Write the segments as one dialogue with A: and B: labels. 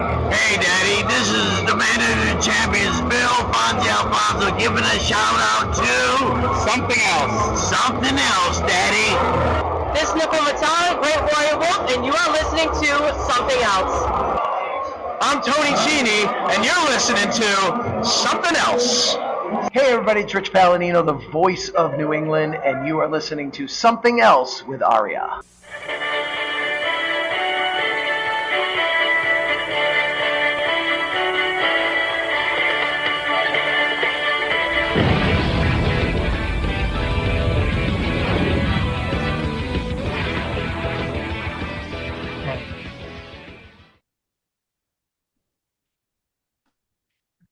A: Hey, Daddy, this is the man of the champions, Bill Fonzie Alfonso, giving a shout out to something else. Something else, Daddy.
B: This is Nickel Matata, Great Warrior Wolf, and you are listening to Something Else.
A: I'm Tony Cini, and you're listening to Something Else.
C: Hey everybody, it's Rich Palladino, the voice of New England, and you are listening to Something Else with Aria.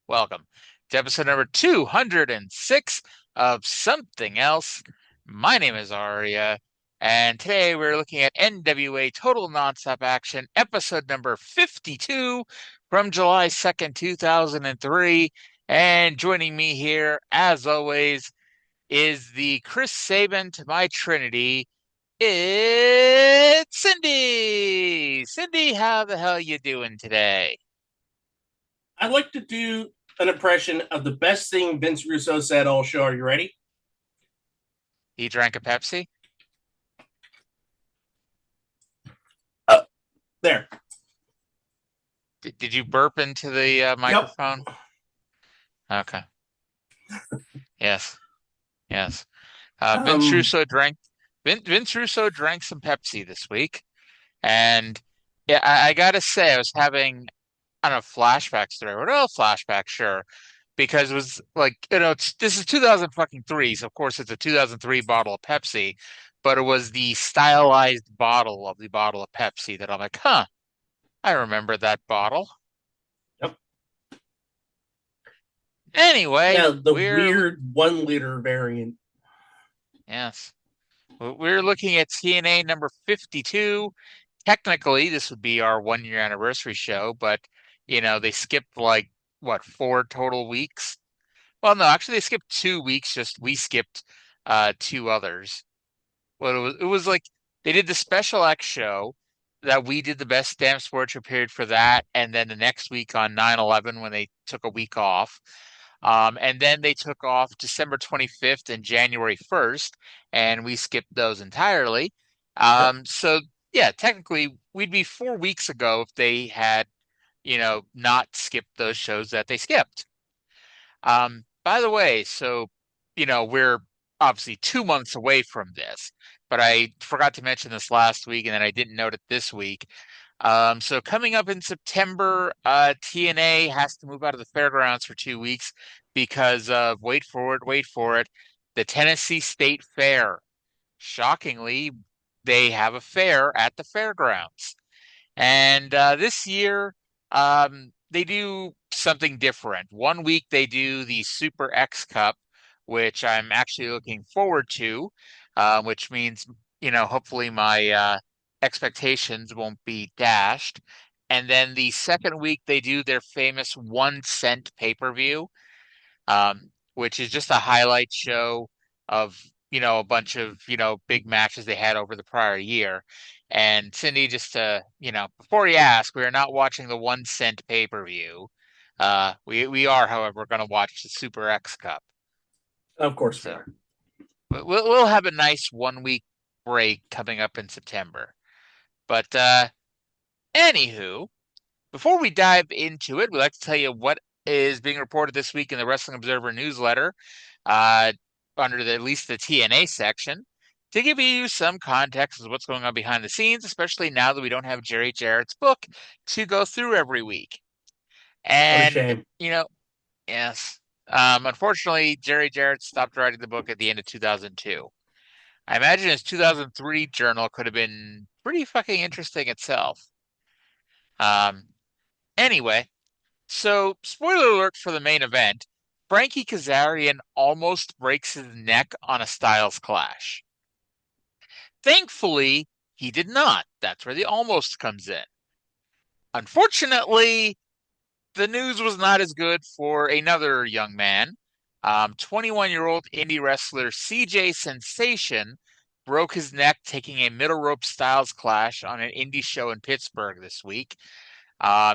D: Welcome to episode number 206 of Something Else. My name is Aria, and today we're looking at NWA Total Nonstop Action, episode number 52 from July 2nd, 2003. And joining me here, as always, is the Chris Sabin to my Trinity. It's Cindy! Cindy, how the hell you doing today?
E: I'd like to do an impression of the best thing Vince Russo said all show. Are you ready?
D: He drank a Pepsi?
E: There.
D: Did you burp into the microphone? Yep. Okay. Yes. Vince Russo drank some Pepsi this week, and yeah, I gotta say, I was having, I don't know, flashbacks today. Well, flashback, sure, because it was like, this is 2003, so of course it's a 2003 bottle of Pepsi, but it was the stylized bottle of Pepsi that I'm like, huh, I remember that bottle.
E: Yep.
D: Anyway,
E: yeah, the weird 1 liter variant.
D: Yes. We're looking at TNA number 52. Technically, this would be our 1-year anniversary show, but, they skipped 4 total weeks? Well, no, actually, they skipped 2 weeks, just we skipped 2 others. Well, it was like they did the Special X show that we did the Best Damn Sports period for that, and then the next week on 9/11 when they took a week off. And then they took off December 25th and January 1st, and we skipped those entirely. So, yeah, technically, we'd be 4 weeks ago if they had, not skipped those shows that they skipped. By the way, so, we're obviously 2 months away from this, but I forgot to mention this last week, and then I didn't note it this week. So coming up in September, TNA has to move out of the fairgrounds for 2 weeks because of, wait for it, the Tennessee State Fair. Shockingly, they have a fair at the fairgrounds. And this year, they do something different. 1 week they do the Super X Cup, which I'm actually looking forward to, which means, hopefully my expectations won't be dashed. And then the second week they do their famous 1 cent pay-per-view, which is just a highlight show of, a bunch of, big matches they had over the prior year. And Cindy, just to, before you ask, we are not watching the 1 cent pay-per-view. We are, however, going to watch the Super X Cup.
E: Of course
D: so, we'll have a nice 1 week break coming up in September. But anywho, before we dive into it, we'd like to tell you what is being reported this week in the Wrestling Observer newsletter, under at least the TNA section, to give you some context of what's going on behind the scenes, especially now that we don't have Jerry Jarrett's book to go through every week. And, yes. Unfortunately, Jerry Jarrett stopped writing the book at the end of 2002. I imagine his 2003 journal could have been pretty fucking interesting itself. Anyway, so spoiler alert for the main event. Frankie Kazarian almost breaks his neck on a Styles clash. Thankfully, he did not. That's where the almost comes in. Unfortunately, the news was not as good for another young man. 21-year-old indie wrestler CJ Sensation broke his neck taking a middle rope Styles clash on an indie show in Pittsburgh this week.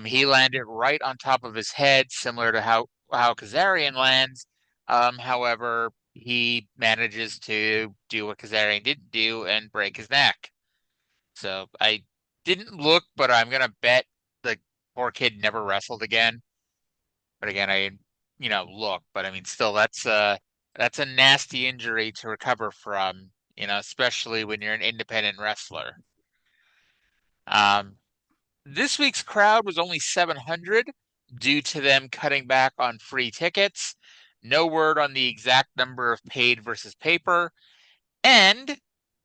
D: He landed right on top of his head, similar to how Kazarian lands. However, he manages to do what Kazarian didn't do and break his neck. So I didn't look, but I'm gonna bet the poor kid never wrestled again. But again, I look, but I mean, still, that's a nasty injury to recover from. Especially when you're an independent wrestler. Um, This week's crowd was only 700 due to them cutting back on free tickets. No word on the exact number of paid versus paper. And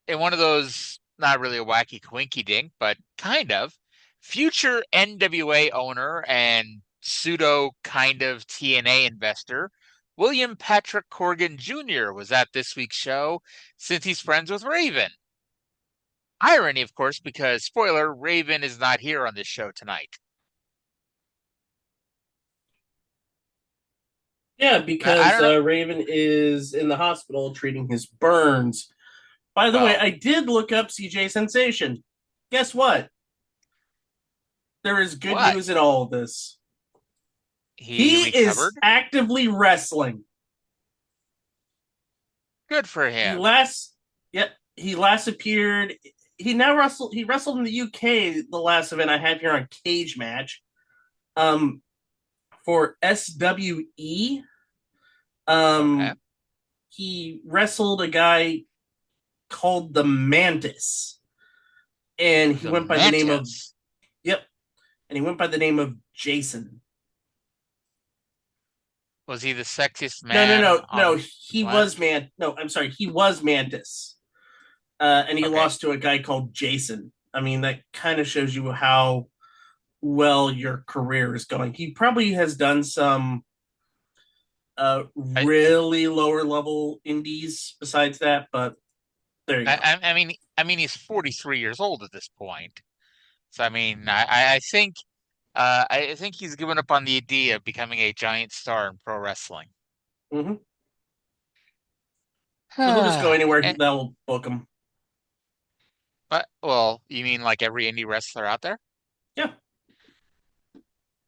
D: in one of those, not really a wacky coinky dink, but kind of, future NWA owner and pseudo kind of TNA investor, William Patrick Corgan Jr. was at this week's show since he's friends with Raven. Irony, of course, because spoiler, Raven is not here on this show tonight.
E: Yeah,
D: I
E: because
D: don't know.
E: Raven is in the hospital treating his burns. By the way,
D: Well,
E: I did look up CJ Sensation. Guess what? There is good
D: what?
E: news in all of this.
D: He
E: He is
D: recovered?
E: actively wrestling.
D: Good for
E: He
D: him.
E: last, yep, he last appeared. He wrestled in the UK. The last event I have here on Cage Match, um, for SWE.
D: Okay.
E: Um, he wrestled a guy called the Mantis, and he
D: The
E: went by the name of,
D: Mantis.
E: yep, and he went by the name of Jason.
D: Was he the sexiest
E: No, no,
D: man
E: no,
D: on
E: no.
D: the
E: He was
D: planet?
E: man. No, I'm sorry. He was Mantis, and he
D: Okay.
E: lost to a guy called Jason. I mean, that kind of shows you how well your career is going. He probably has done some
D: I,
E: really lower level indies besides that, but there you go.
D: I mean, he's 43 years old at this point. So, I mean, I think he's given up on the idea of becoming a giant star in pro wrestling.
E: Hmm. So he'll just go anywhere
D: Eh,
E: that'll book him.
D: well, you mean like every indie wrestler out there?
E: Yeah.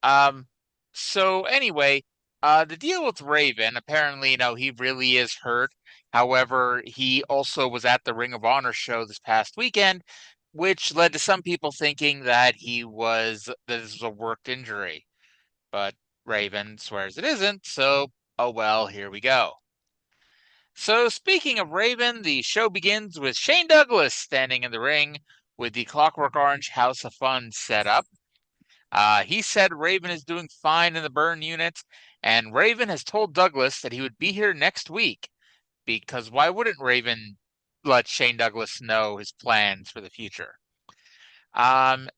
D: Um, so anyway, the deal with Raven, apparently, he really is hurt. However, he also was at the Ring of Honor show this past weekend, which led to some people thinking that this was a worked injury. But Raven swears it isn't, so oh well, here we go. So speaking of Raven, the show begins with Shane Douglas standing in the ring with the Clockwork Orange House of Fun set up. He said Raven is doing fine in the burn unit, and Raven has told Douglas that he would be here next week because why wouldn't Raven let Shane Douglas know his plans for the future? Um,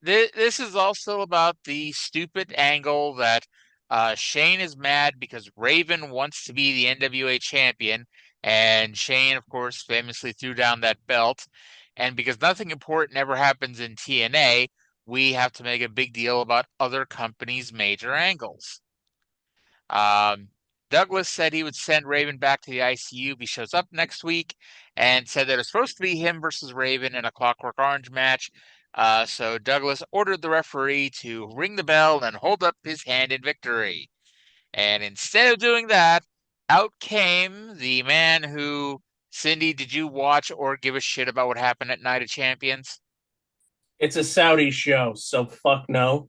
D: this is also about the stupid angle that Shane is mad because Raven wants to be the NWA champion, and Shane, of course, famously threw down that belt. And because nothing important ever happens in TNA, we have to make a big deal about other companies' major angles. Um, Douglas said he would send Raven back to the ICU if he shows up next week, and said that it's supposed to be him versus Raven in a Clockwork Orange match. So Douglas ordered the referee to ring the bell and hold up his hand in victory. And instead of doing that, out came the man who, Cindy, did you watch or give a shit about what happened at Night of Champions?
E: It's a Saudi show, so fuck no.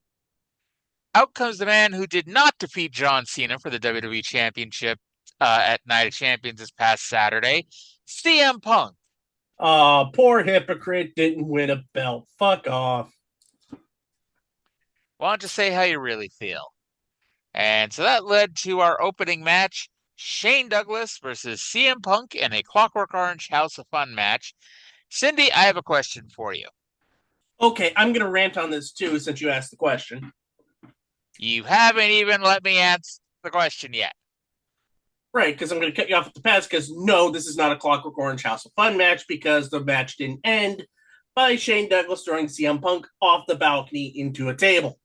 D: Out comes the man who did not defeat John Cena for the WWE Championship at Night of Champions this past Saturday, CM Punk.
E: Poor hypocrite didn't win a belt. Fuck off.
D: Why don't you say how you really feel? And so that led to our opening match, Shane Douglas versus CM Punk in a Clockwork Orange House of Fun match. Cindy, I have a question for you.
E: Okay, I'm gonna rant on this too since you asked the question.
D: You haven't even let me answer the question yet.
E: Right, because I'm going to cut you off at the pass because no, this is not a Clockwork Orange House of Fun match because the match didn't end by Shane Douglas throwing CM Punk off the balcony into a table.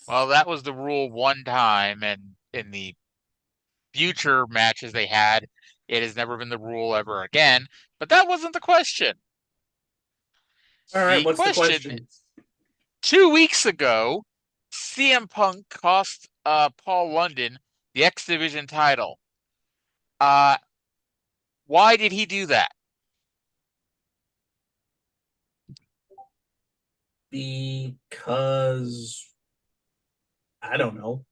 D: Well, that was the rule one time, and in the future matches they had, it has never been the rule ever again. But that wasn't the question.
E: All right,
D: The
E: what's the
D: question
E: question?
D: 2 weeks ago, CM Punk cost Paul London the X Division title. Why did he do that?
E: Because I don't know.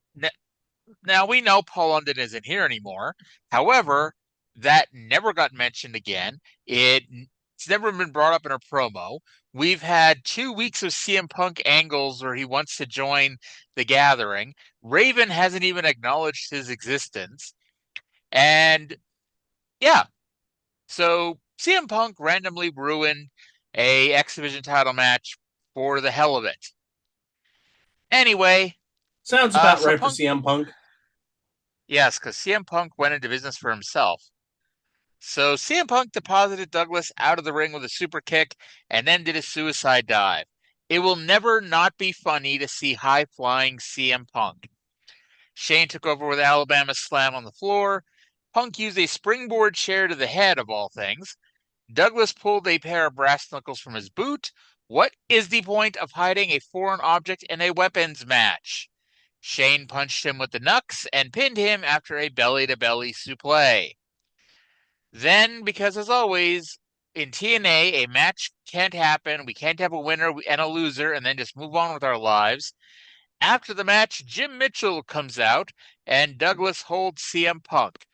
D: Now we know Paul London isn't here anymore. However, that never got mentioned again. It's never been brought up in a promo. We've had 2 weeks of CM Punk angles where he wants to join the gathering. Raven hasn't even acknowledged his existence. And yeah, so CM Punk randomly ruined a X Division title match for the hell of it. Anyway,
E: Sounds about
D: so
E: right for
D: Punk,
E: CM Punk.
D: yes, because CM Punk went into business for himself. So CM Punk deposited Douglas out of the ring with a super kick and then did a suicide dive. It will never not be funny to see high flying CM Punk. Shane took over with Alabama Slam on the floor. Punk used a springboard chair to the head, of all things. Douglas pulled a pair of brass knuckles from his boot. What is the point of hiding a foreign object in a weapons match? Shane punched him with the knucks and pinned him after a belly to belly suplex. Then, because as always, in TNA, a match can't happen. We can't have a winner and a loser and then just move on with our lives. After the match, Jim Mitchell comes out and Douglas holds CM Punk.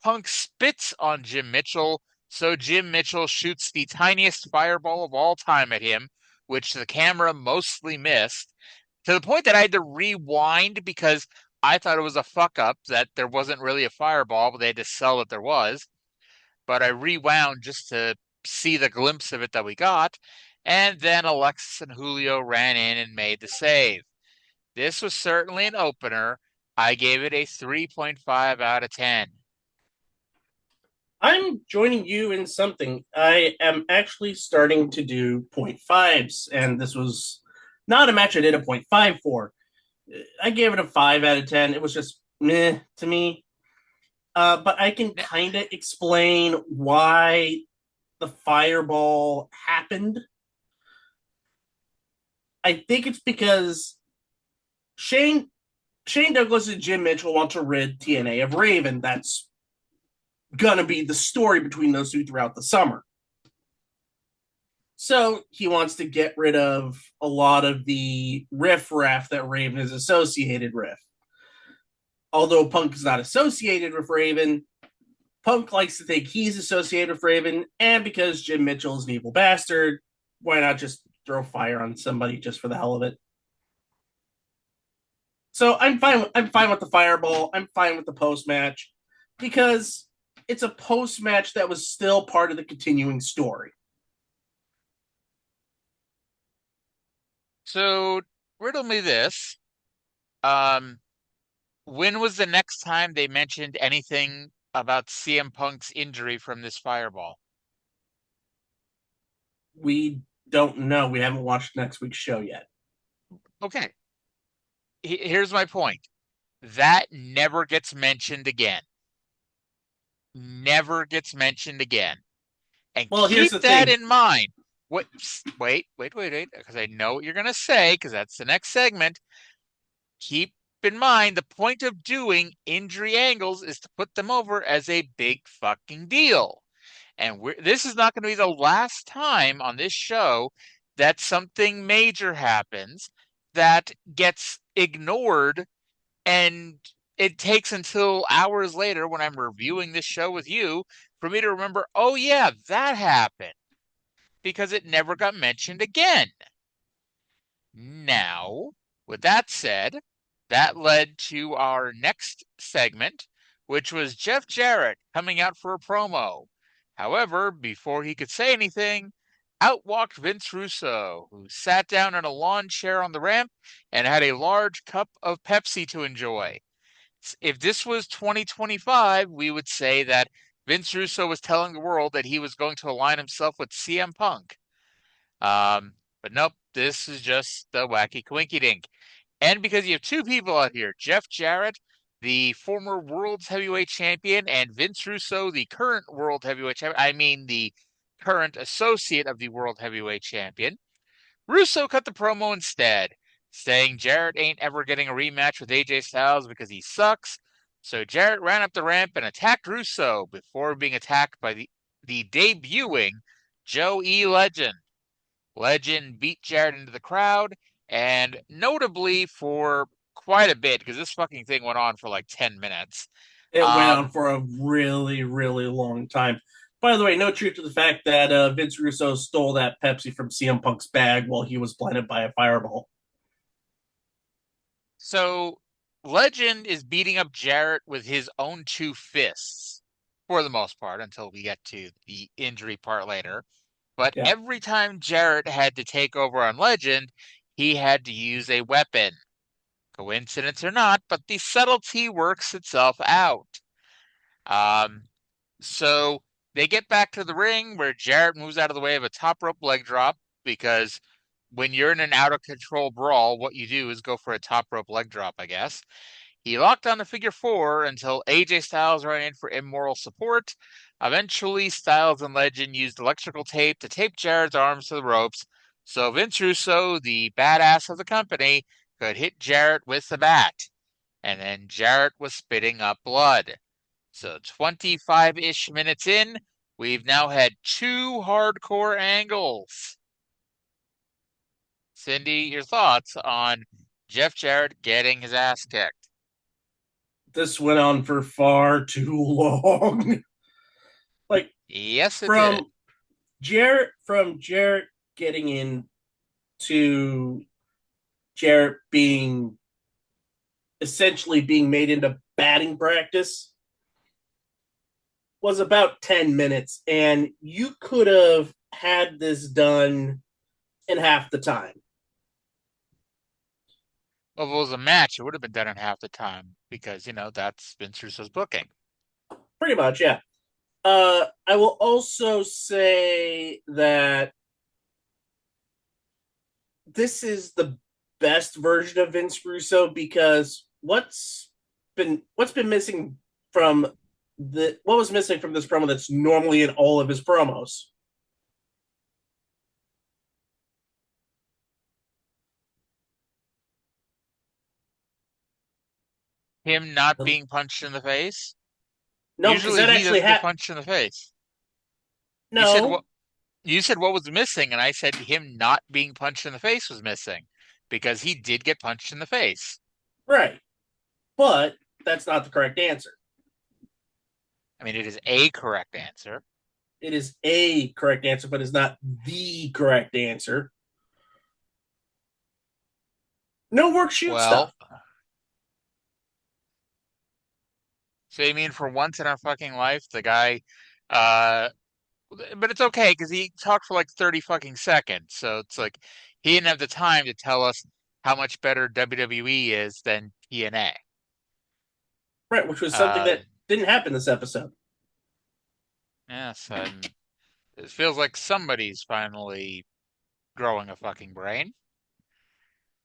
D: Punk spits on Jim Mitchell, so Jim Mitchell shoots the tiniest fireball of all time at him, which the camera mostly missed, to the point that I had to rewind because I thought it was a fuck up that there wasn't really a fireball, but they had to sell that there was. But I rewound just to see the glimpse of it that we got, and then Alexis and Julio ran in and made the save. This was certainly an opener. I gave it a 3.5 out of 10.
E: I'm joining you in something. I am actually starting to do 0.5s, and this was not a match I did a 0.5 for. I gave it a 5 out of 10. It was just meh to me. But I can kind of explain why the fireball happened. I think it's because Shane Douglas and Jim Mitchell want to rid TNA of Raven. That's gonna be the story between those two throughout the summer. So he wants to get rid of a lot of the riffraff that Raven is associated with. Although Punk is not associated with Raven, Punk likes to think he's associated with Raven, and because Jim Mitchell is an evil bastard, why not just throw fire on somebody just for the hell of it? So I'm fine. I'm fine with the fireball. I'm fine with the post match because it's a post match that was still part of the continuing story.
D: So, riddle me this. When was the next time they mentioned anything about CM Punk's injury from this fireball?
E: We don't know. We haven't watched next week's show yet.
D: Okay. Here's my point. That never gets mentioned again. Never gets mentioned again. And
E: Well, here's
D: keep
E: the
D: that
E: thing.
D: in mind. Wait, because I know what you're going to say, because that's the next segment. Keep in mind the point of doing injury angles is to put them over as a big fucking deal. And this is not going to be the last time on this show that something major happens that gets ignored, and it takes until hours later when I'm reviewing this show with you for me to remember, oh yeah, that happened, because it never got mentioned again. Now, with that said, that led to our next segment, which was Jeff Jarrett coming out for a promo. However, before he could say anything, out walked Vince Russo, who sat down in a lawn chair on the ramp and had a large cup of Pepsi to enjoy. If this was 2025, we would say that Vince Russo was telling the world that he was going to align himself with CM Punk. But nope, this is just the wacky coinky dink. And because you have two people out here, Jeff Jarrett, the former World Heavyweight Champion, and Vince Russo, the current World Heavyweight Champion, I mean the current associate of the World Heavyweight Champion, Russo cut the promo instead, saying Jarrett ain't ever getting a rematch with AJ Styles because he sucks. So Jarrett ran up the ramp and attacked Russo before being attacked by the debuting Joe E. Legend. Legend beat Jarrett into the crowd, and notably for quite a bit, because this fucking thing went on for like 10 minutes.
E: It went on for a really, really long time. By the way, no truth to the fact that Vince Russo stole that Pepsi from CM Punk's bag while he was blinded by a fireball.
D: So Legend is beating up Jarrett with his own two fists, for the most part, until we get to the injury part later. But
E: Yeah.
D: every time Jarrett had to take over on Legend, he had to use a weapon. Coincidence or not, but the subtlety works itself out. So they get back to the ring where Jarrett moves out of the way of a top rope leg drop because when you're in an out of control brawl, what you do is go for a top rope leg drop, I guess. He locked on the figure four until AJ Styles ran in for immoral support. Eventually, Styles and Legend used electrical tape to tape Jarrett's arms to the ropes so Vince Russo, the badass of the company, could hit Jarrett with the bat. And then Jarrett was spitting up blood. So 25-ish minutes in, we've now had two hardcore angles. Cindy, your thoughts on Jeff Jarrett getting his ass kicked?
E: This went on for far too long. Like,
D: yes, it
E: from
D: did.
E: Jarrett getting in to Jarrett being essentially being made into batting practice was about 10 minutes, and you could have had this done in half the time.
D: Well, if it was a match, it would have been done in half the time because, that's Vince Russo's booking.
E: Pretty much, yeah. I will also say that this is the best version of Vince Russo because what's been missing from what was missing from this promo that's normally in all of his promos?
D: Him not being punched in the face?
E: No, because
D: Usually
E: that
D: he
E: actually
D: doesn't get punched in the face.
E: No.
D: You said what was missing, and I said him not being punched in the face was missing because he did get punched in the face.
E: Right. But that's not the correct answer.
D: I mean, it is a correct answer.
E: It is a correct answer, but it's not the correct answer. No work shoot stuff.
D: So you mean for once in our fucking life, the guy, but it's okay because he talked for like 30 fucking seconds. So it's like he didn't have the time to tell us how much better WWE is than TNA.
E: Right, which was something that didn't happen this episode.
D: Yes, and it feels like somebody's finally growing a fucking brain.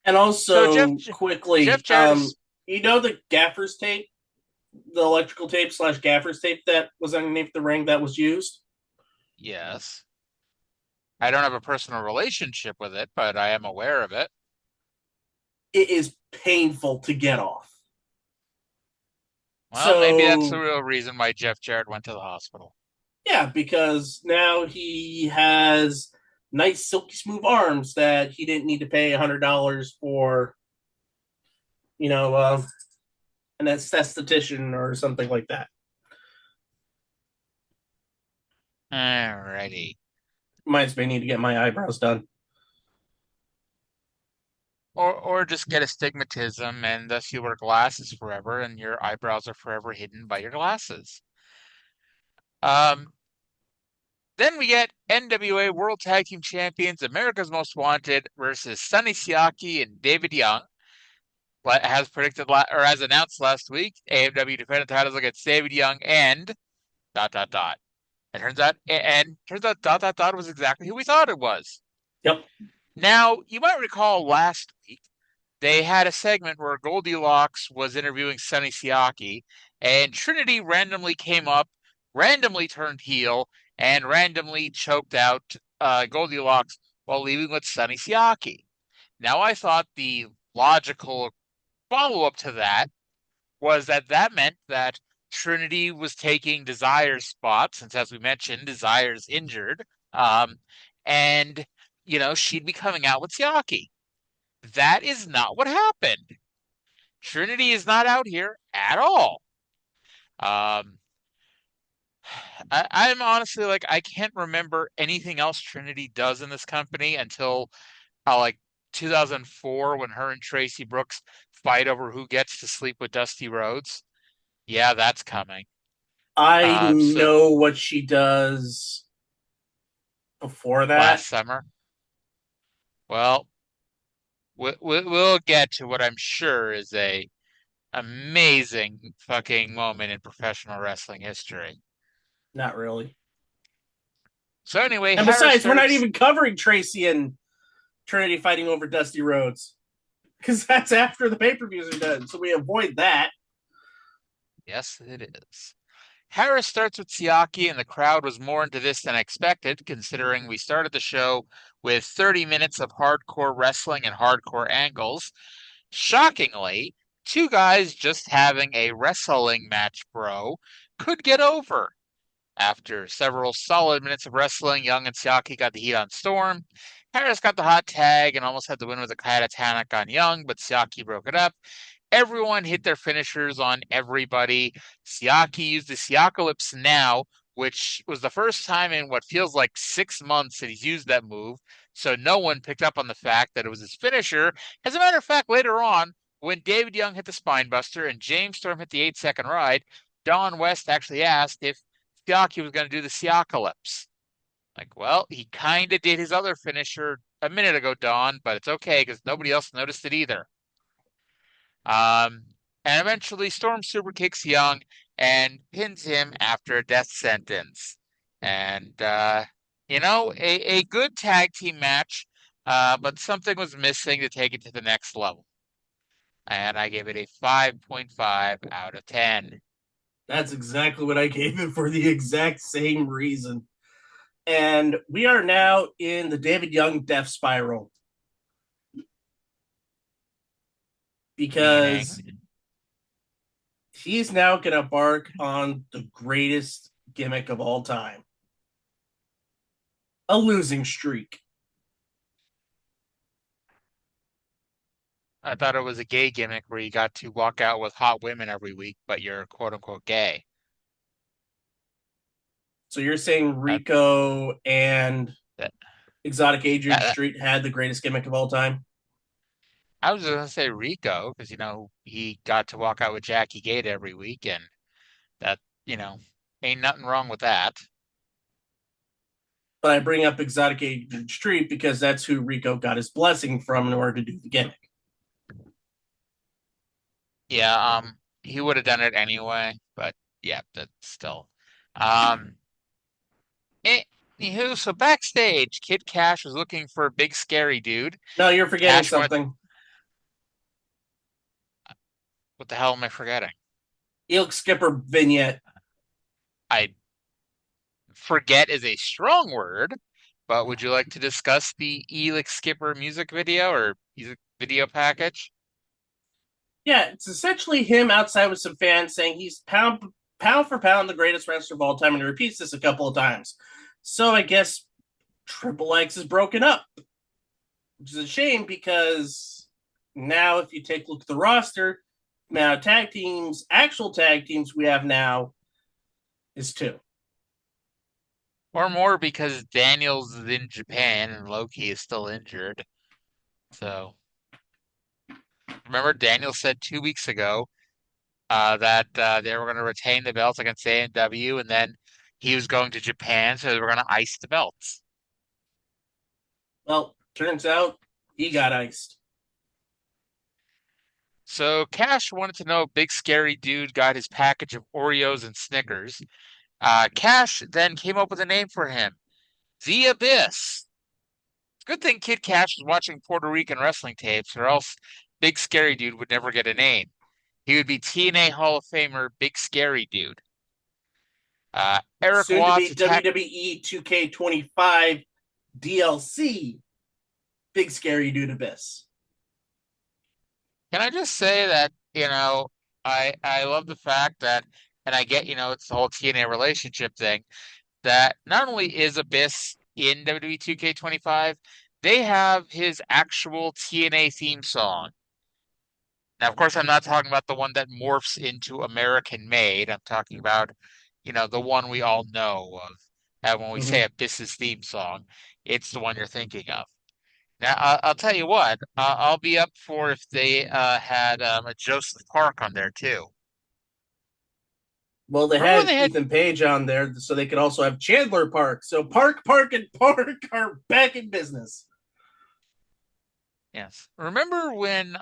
E: And also,
D: so
E: quickly,
D: Jeff Jarrett
E: the gaffer's tape, the electrical tape / gaffer's tape that was underneath the ring that was used?
D: Yes. I don't have a personal relationship with it, but I am aware of it.
E: It is painful to get off.
D: Well, maybe that's the real reason why Jeff Jarrett went to the hospital.
E: Yeah, because now he has nice, silky smooth arms that he didn't need to pay $100 for, an esthetician or something like that.
D: Alrighty.
E: Reminds me, I need to get my eyebrows done.
D: Or just get astigmatism and thus you wear glasses forever and your eyebrows are forever hidden by your glasses. Then we get NWA World Tag Team Champions, America's Most Wanted versus Sonny Siaki and David Young. As predicted or as announced last week, AMW defended titles against David Young and ... It turns out was exactly who we thought it was.
E: Yep.
D: Now, you might recall last week, they had a segment where Goldilocks was interviewing Sonny Siaki, and Trinity randomly came up, randomly turned heel, and randomly choked out Goldilocks while leaving with Sonny Siaki. Now, I thought the logical follow-up to that was that meant that Trinity was taking Desire's spot, since, as we mentioned, Desire's injured, and, she'd be coming out with Siaki. That is not what happened. Trinity is not out here at all. I'm honestly like, I can't remember anything else Trinity does in this company until like 2004 when her and Tracy Brooks fight over who gets to sleep with Dusty Rhodes. Yeah, that's coming.
E: I
D: So
E: know what she does before that.
D: last summer. Well, we'll get to what I'm sure is a amazing fucking moment in professional wrestling history.
E: Not really.
D: So anyway,
E: And besides, we're not even covering Tracy and Trinity fighting over Dusty Rhodes, because that's after the pay-per-views are done, so we avoid that.
D: Yes, it is. Harris starts with Siaki, and the crowd was more into this than expected, considering we started the show with 30 minutes of hardcore wrestling and hardcore angles. Shockingly, two guys just having a wrestling match, bro, could get over. After several solid minutes of wrestling, Young and Siaki got the heat on Storm. Harris got the hot tag and almost had the win with a Katatanic on Young, but Siaki broke it up. Everyone hit their finishers on everybody. Siaki used the Siakalypse now, which was the first time in what feels like 6 months that he's used that move. So no one picked up on the fact that it was his finisher. As a matter of fact, later on, when David Young hit the Spinebuster and James Storm hit the 8-second ride, Don West actually asked if Siaki was going to do the Siakalypse. Like, well, he kind of did his other finisher a minute ago, Don, but it's okay because nobody else noticed it either. And eventually Storm super kicks Young and pins him after a death sentence. And, a good tag team match, but something was missing to take it to the next level. And I gave it a 5.5 out of 10.
E: That's exactly what I gave it, for the exact same reason. And we are now in the David Young death spiral. Because he's now going to embark on the greatest gimmick of all time. A losing streak.
D: I thought it was a gay gimmick where you got to walk out with hot women every week, but you're quote unquote gay.
E: So you're saying Rico and Exotic Adrian Street had the greatest gimmick of all time?
D: I was going to say Rico because, he got to walk out with Jackie Gate every week, and that, ain't nothing wrong with that.
E: But I bring up Exotic Adrian Street because that's who Rico got his blessing from in order to do the gimmick.
D: Yeah, he would have done it anyway, but yeah, that's still. Anywho, so backstage, Kid Cash was looking for a big scary dude.
E: No, you're forgetting something.
D: What the hell am I forgetting?
E: Elk Skipper vignette.
D: I forget is a strong word, but would you like to discuss the Elix Skipper music video or music video package?
E: Yeah, it's essentially him outside with some fans saying he's pound for pound the greatest wrestler of all time, and he repeats this a couple of times. So I guess Triple X is broken up, which is a shame because now if you take a look at the roster, now tag teams, actual tag teams we have now is 2.
D: Or more because Daniels is in Japan and Loki is still injured. So remember Daniel said 2 weeks ago that they were going to retain the belts against AEW, and then he was going to Japan, so they were going to ice the belts.
E: Well, turns out he got iced.
D: So Cash wanted to know if Big Scary Dude got his package of Oreos and Snickers. Cash then came up with a name for him, The Abyss. Good thing Kid Cash was watching Puerto Rican wrestling tapes, or else Big Scary Dude would never get a name. He would be TNA Hall of Famer Big Scary Dude. Eric
E: Soon
D: Watts
E: to be WWE 2K25 DLC big scary dude Abyss.
D: Can I just say that, I love the fact that, and I get, it's the whole TNA relationship thing, that not only is Abyss in WWE 2K25, they have his actual TNA theme song. Now, of course, I'm not talking about the one that morphs into American Made. I'm talking about, the one we all know of. And when we say
E: Mm-hmm.
D: Abyss's theme song, it's the one you're thinking of. Now, I'll tell you what, I'll be up for if they had a Joseph Park on there too.
E: Well, they
D: Remember when
E: had
D: they had,
E: Ethan Page on there, so they could also have Chandler Park. So Park, and Park are back in business.
D: yes, remember when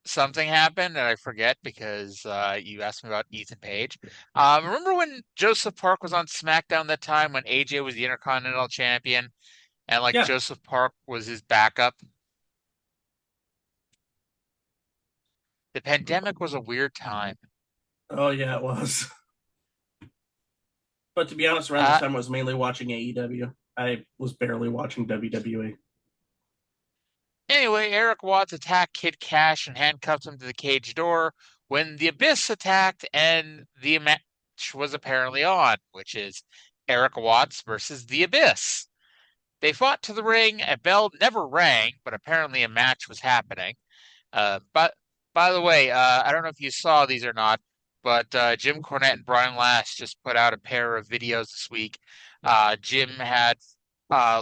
D: something happened and I forget because you asked me about Ethan Page. Remember when Joseph Park was on SmackDown that time when AJ was the Intercontinental Champion and like
E: Yeah.
D: Joseph Park was his backup? The pandemic was a weird time.
E: Oh yeah, it was. But to be honest, around this
D: Uh,
E: time I was mainly watching AEW. I was barely watching WWE.
D: Anyway, Eric Watts attacked Kid Cash and handcuffed him to the cage door when the Abyss attacked and the match was apparently on, which is Eric Watts versus the Abyss. They fought to the ring. A bell never rang, but apparently a match was happening. But by the way, I don't know if you saw these or not, but Jim Cornette and Brian Last just put out a pair of videos this week. Jim had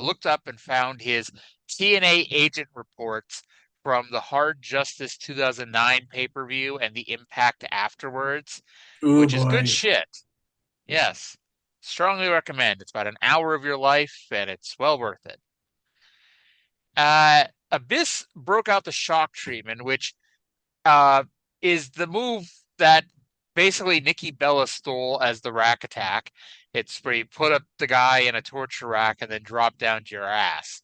D: looked up and found his TNA agent reports from the Hard Justice 2009 pay-per-view and the Impact afterwards,
E: Oh
D: which is good
E: boy.
D: shit. Yes, strongly recommend. It's about an hour of your life, and it's well worth it. Abyss broke out the shock treatment, which uh, is the move that basically Nikki Bella stole as the rack attack. It's where you put up the guy in a torture rack and then drop down to your ass.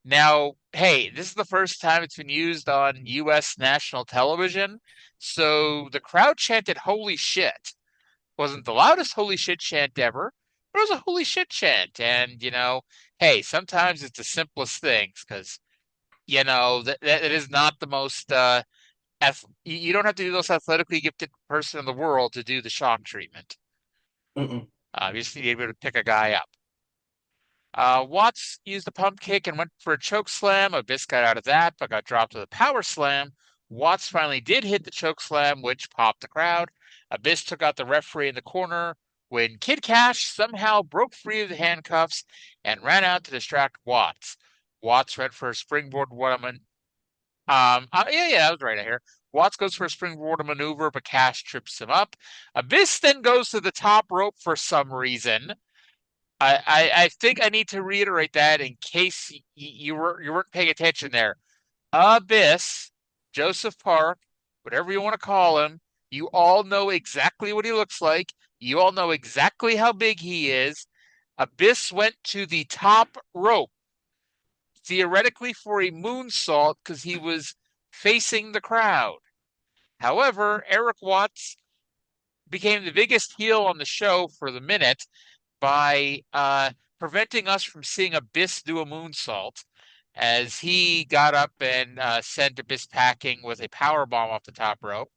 D: Now, hey, this is the first time it's been used on U.S. national television, so the crowd chanted "Holy shit." Wasn't the loudest "Holy shit" chant ever, but it was a "Holy shit" chant. And, hey, sometimes it's the simplest things because, that it is not the most you don't have to be the most athletically gifted person in the world to do the shock treatment.
E: Mm-mm.
D: You just need to be able to pick a guy up. Watts used a pump kick and went for a choke slam. Abyss got out of that, but got dropped with a power slam. Watts finally did hit the choke slam, which popped the crowd. Abyss took out the referee in the corner when Kid Cash somehow broke free of the handcuffs and ran out to distract Watts. Watts went for a springboard woman. Yeah, I was right here. Watts goes for a springboard maneuver, but Cash trips him up. Abyss then goes to the top rope for some reason. I think I need to reiterate that in case you weren't paying attention there. Abyss, Joseph Park, whatever you want to call him, you all know exactly what he looks like. You all know exactly how big he is. Abyss went to the top rope, theoretically for a moonsault because he was facing the crowd. However, Eric Watts became the biggest heel on the show for the minute by preventing us from seeing Abyss do a moonsault as he got up and sent Abyss packing with a power bomb off the top rope.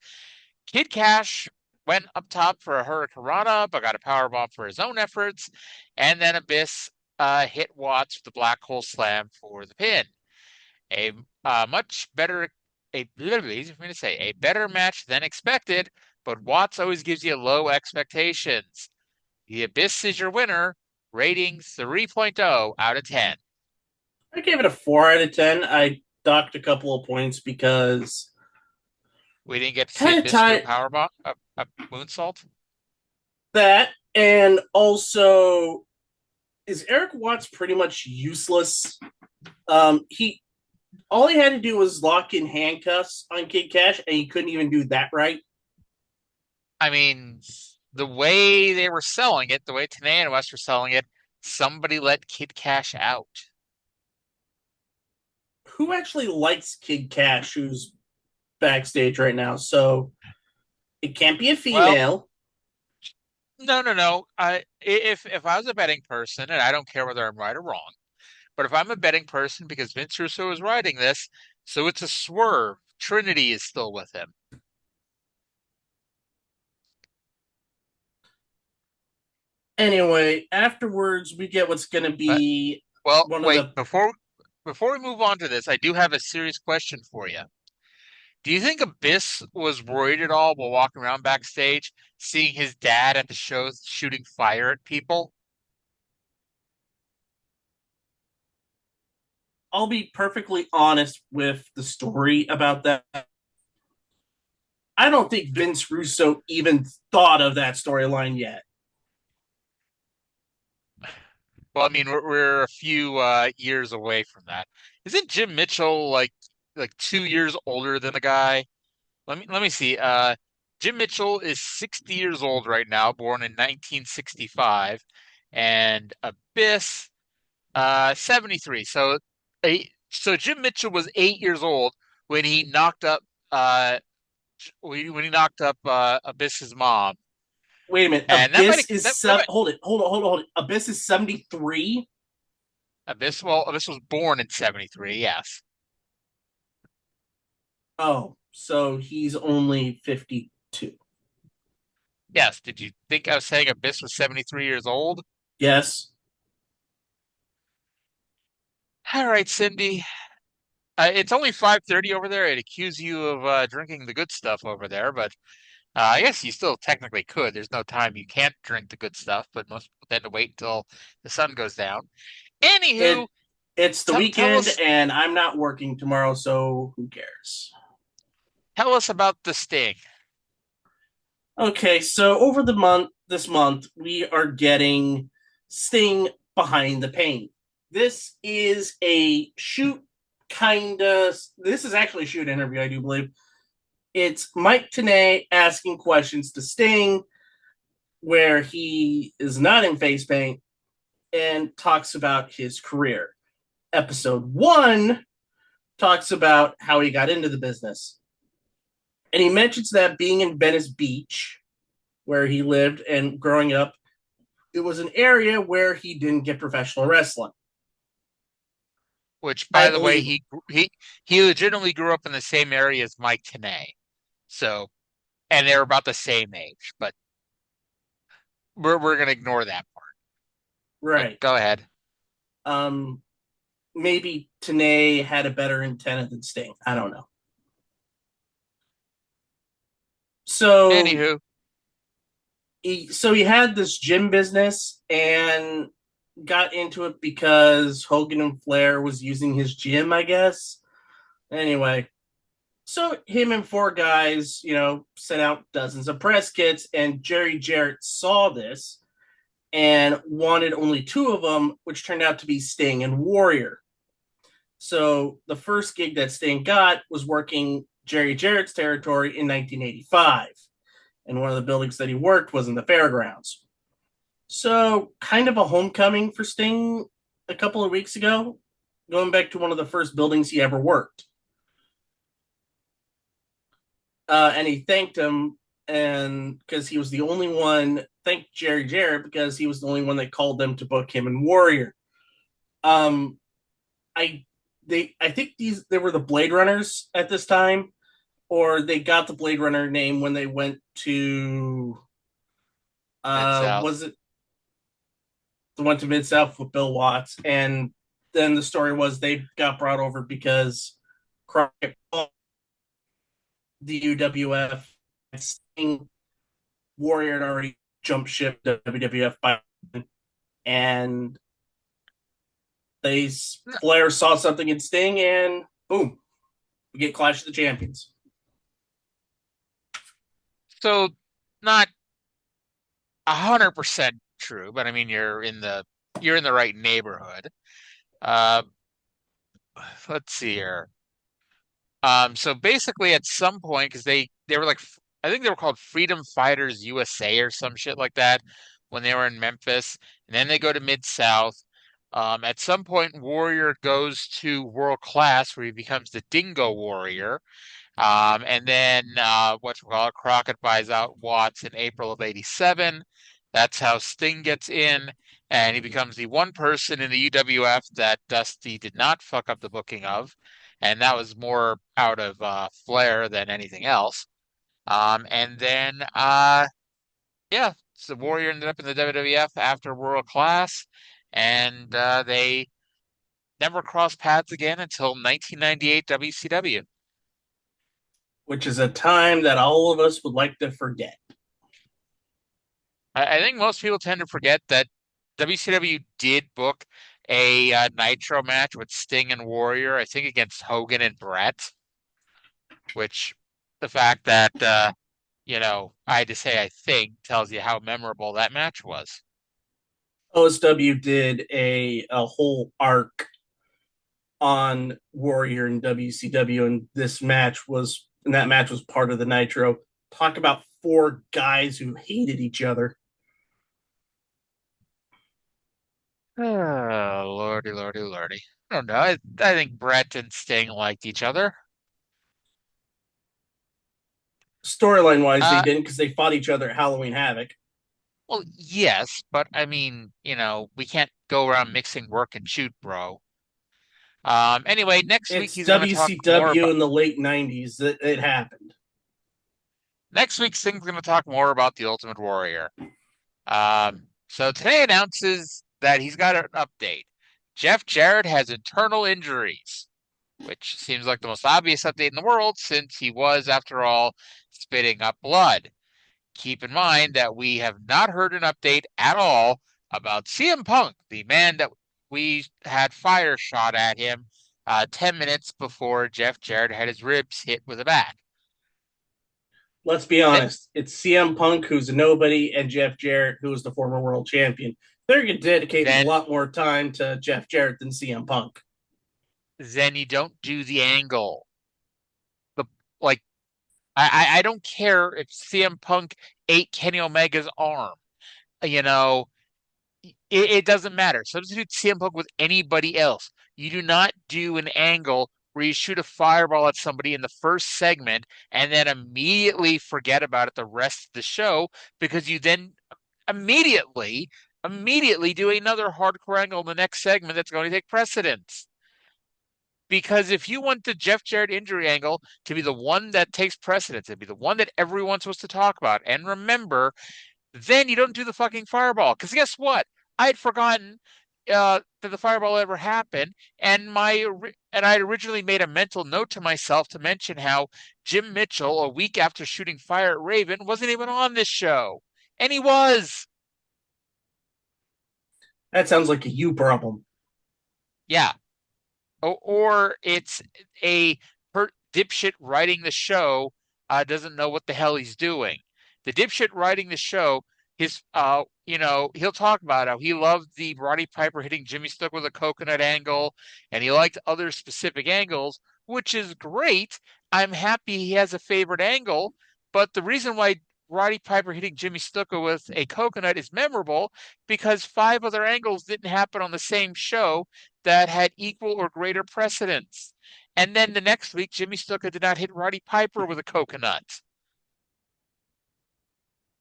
D: Kid Cash went up top for a Hurricanrana, but got a power bomb for his own efforts, and then Abyss hit Watts with the black hole slam for the pin. A much better, a little bit easy for me to say, a better match than expected, but Watts always gives you low expectations. The Abyss is your winner, rating 3.0 out of 10.
E: I gave it a 4 out of 10. I docked a couple of points because
D: We didn't get to see
E: kind of
D: Abyss do a
E: tied
D: powerbomb, a moonsault.
E: that, and also is Eric Watts pretty much useless. He all he had to do was lock in handcuffs on Kid Cash, and he couldn't even do that right.
D: I mean, the way they were selling it, the way Tanay and West were selling it, somebody let Kid Cash out.
E: Who actually likes Kid Cash, who's backstage right now? So it can't be a female.
D: Well, no. If I was a betting person, and I don't care whether I'm right or wrong, But if I'm a betting person, because Vince Russo is writing this, so it's a swerve. Trinity is still with him.
E: Anyway, afterwards we get what's going to
D: But
E: be
D: well,
E: one of
D: wait,
E: the.
D: before we move on to this, I do have a serious question for you. Do you think Abyss was worried at all while walking around backstage, seeing his dad at the shows shooting fire at people?
E: I'll be perfectly honest with the story about that. I don't think Vince Russo even thought of that storyline yet.
D: Well, I mean, we're a few years away from that. Isn't Jim Mitchell like 2 years older than the guy? Let me see. Jim Mitchell is 60 years old right now, born in 1965, and Abyss 73. So Jim Mitchell was 8 years old when he knocked up uh when he knocked up Abyss's mom.
E: Wait a minute.
D: And that might
E: Hold it. Hold it. Abyss is 73.
D: Abyss was born in 73, yes.
E: Oh, so he's only 52.
D: Yes. Did you think I was saying Abyss was 73 years old?
E: Yes.
D: All right, Cindy. It's only 5:30 over there. I'd accuse you of drinking the good stuff over there, but I guess you still technically could. There's no time you can't drink the good stuff, but most people tend to wait until the sun goes down.
E: It
D: Anywho,
E: it's the
D: tell
E: weekend
D: us
E: and I'm not working tomorrow, so who cares?
D: about the Sting.
E: Okay, so over this month, we are getting Sting Behind the Pain. This is a shoot this is actually a shoot interview, I do believe. It's Mike Tenay asking questions to Sting, where he is not in face paint and talks about his career. Episode 1 talks about how he got into the business. And he mentions that being in Venice Beach, where he lived and growing up, it was an area where he didn't get professional wrestling.
D: Which,
E: I
D: by the way,
E: believe him.
D: he legitimately grew up in the same area as Mike Tenay. So, and they're about the same age, but we're gonna ignore that part. But
E: Right.
D: go ahead.
E: Um, maybe Tenay had a better antenna than Sting. I don't know. So
D: Anywho,
E: he had this gym business and got into it because Hogan and Flair was using his gym, I guess. Anyway, so him and 4 guys, sent out dozens of press kits, and Jerry Jarrett saw this and wanted only 2 of them, which turned out to be Sting and Warrior. So the first gig that Sting got was working Jerry Jarrett's territory in 1985. And one of the buildings that he worked was in the fairgrounds. So kind of a homecoming for Sting a couple of weeks ago, going back to one of the first buildings he ever worked. And he thanked him, and because he was the only one, thanked Jerry Jarrett because he was the only one that called them to book him and Warrior. I think they were the Blade Runners at this time, or they got the Blade Runner name when they went to
D: Mid-South.
E: was it the one to Mid South with Bill Watts, and then the story was they got brought over because Crockett, the UWF, Sting, Warrior had already jumped ship to WWF by, and Flair saw something in Sting, and boom, we get Clash of the Champions.
D: So not 100% true, but I mean you're in the right neighborhood. Uh, let's see here. So basically, at some point, because they were like, I think they were called Freedom Fighters USA or some shit like that when they were in Memphis, and then they go to Mid South. At some point, Warrior goes to World Class, where he becomes the Dingo Warrior. And then Crockett buys out Watts in April of '87. That's how Sting gets in. and he becomes the one person in the UWF that Dusty did not fuck up the booking of, and that was more out of flair than anything else. And then yeah, so Warrior ended up in the WWF after World Class, and they never crossed paths again until 1998 WCW.
E: Which is a time that all of us would like to forget.
D: I think most people tend to forget that WCW did book a Nitro match with Sting and Warrior, I think against Hogan and Brett, which the fact that, I had to say I think tells you how memorable that match was.
E: OSW did a whole arc on Warrior and WCW, and that match was part of the Nitro. Talk about four guys who hated each other.
D: Oh, lordy, lordy, lordy. I don't know. I think Brett and Sting liked each other.
E: Storyline wise, they
D: Uh,
E: didn't, because they fought each other at Halloween Havoc.
D: well, yes, but I mean, we can't go around mixing work and shoot, bro. Anyway, next week
E: It's
D: he's going to talk more
E: WCW
D: about.
E: in the late 90s that it happened.
D: Next week, Sting's going to talk more about the Ultimate Warrior. So today announces that he's got an update. Jeff Jarrett has internal injuries, which seems like the most obvious update in the world since he was, after all, spitting up blood. Keep in mind that we have not heard an update at all about CM Punk, the man that we had fire shot at him 10 minutes before Jeff Jarrett had his ribs hit with a bat.
E: Let's be
D: Then,
E: honest. It's CM Punk, who's a nobody, and Jeff Jarrett, who is the former world champion. They're going to dedicate a
D: then,
E: lot more time to Jeff Jarrett than CM Punk.
D: then you don't do the angle. The like, I don't care if CM Punk ate Kenny Omega's arm. It doesn't matter. Substitute CM Punk with anybody else. You do not do an angle where you shoot a fireball at somebody in the first segment and then immediately forget about it the rest of the show, because you then immediately do another hardcore angle in the next segment that's going to take precedence. Because if you want the Jeff Jarrett injury angle to be the one that takes precedence, to be the one that everyone's supposed to talk about and remember, then you don't do the fucking fireball. Because guess what? I had forgotten that the fireball ever happened, and I had originally made a mental note to myself to mention how Jim Mitchell, a week after shooting fire at Raven, wasn't even on this show, and he was.
E: That sounds like a you problem.
D: Yeah, or it's a dipshit writing the show doesn't know what the hell he's doing. The dipshit writing the show, he'll talk about how he loved the Roddy Piper hitting Jimmy Snuka with a coconut angle, and he liked other specific angles, which is great. I'm happy he has a favorite angle, but the reason why Roddy Piper hitting Jimmy Snuka with a coconut is memorable because 5 other angles didn't happen on the same show that had equal or greater precedence. And then the next week, Jimmy Snuka did not hit Roddy Piper with a coconut.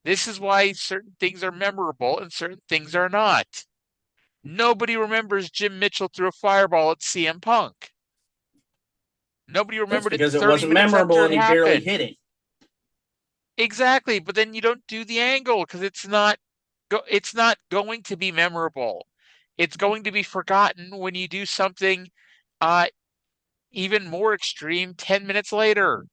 D: This is why certain things are memorable and certain things are not. Nobody remembers Jim Mitchell threw a fireball at CM Punk. Nobody
E: That's
D: remembered it
E: because it
D: 30
E: wasn't
D: minutes
E: memorable
D: after
E: and
D: it
E: he barely
D: happened.
E: hit it.
D: Exactly, but then you don't do the angle because it's not going to be memorable. It's going to be forgotten when you do something even more extreme 10 minutes later.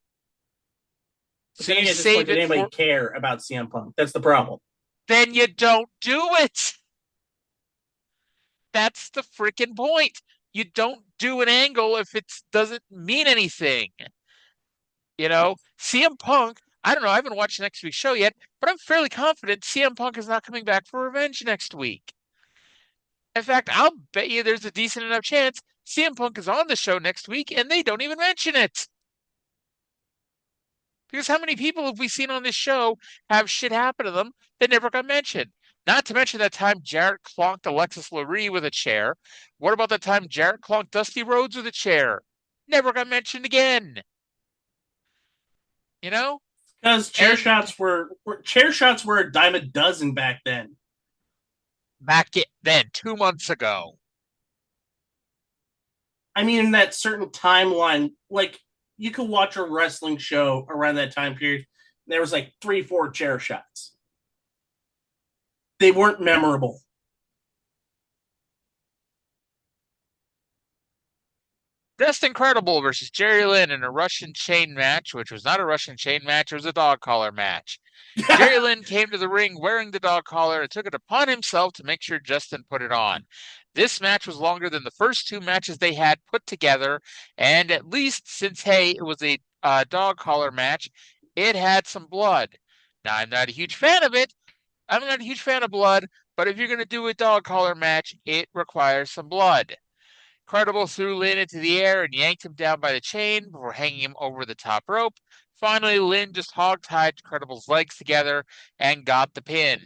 E: But
D: So
E: then
D: you
E: again, at this point,
D: save
E: did
D: it
E: anybody
D: for,
E: care about CM Punk? That's the problem.
D: then you don't do it. That's the freaking point. You don't do an angle if it doesn't mean anything. CM Punk, I don't know, I haven't watched next week's show yet, but I'm fairly confident CM Punk is not coming back for Revenge next week. In fact, I'll bet you there's a decent enough chance CM Punk is on the show next week and they don't even mention it. Because how many people have we seen on this show have shit happen to them that never got mentioned? Not to mention that time Jarrett clonked Alexis Lurie with a chair. What about the time Jarrett clonked Dusty Rhodes with a chair? Never got mentioned again. You know?
E: Because chair shots were a dime a dozen back then.
D: then 2 months ago.
E: I mean, in that certain timeline, like you could watch a wrestling show around that time period. There was like 3-4 chair shots. They weren't memorable.
D: Just Incredible versus Jerry Lynn in a Russian chain match, which was not a Russian chain match, it was a dog collar match. Jerry Lynn came to the ring wearing the dog collar and took it upon himself to make sure Justin put it on. This match was longer than the first 2 matches they had put together, and at least since, hey, it was a dog collar match, it had some blood. Now, I'm not a huge fan of it. I'm not a huge fan of blood, but if you're going to do a dog collar match, it requires some blood. Incredible threw Lynn into the air and yanked him down by the chain before hanging him over the top rope. Finally, Lynn just hog-tied Incredible's legs together and got the pin.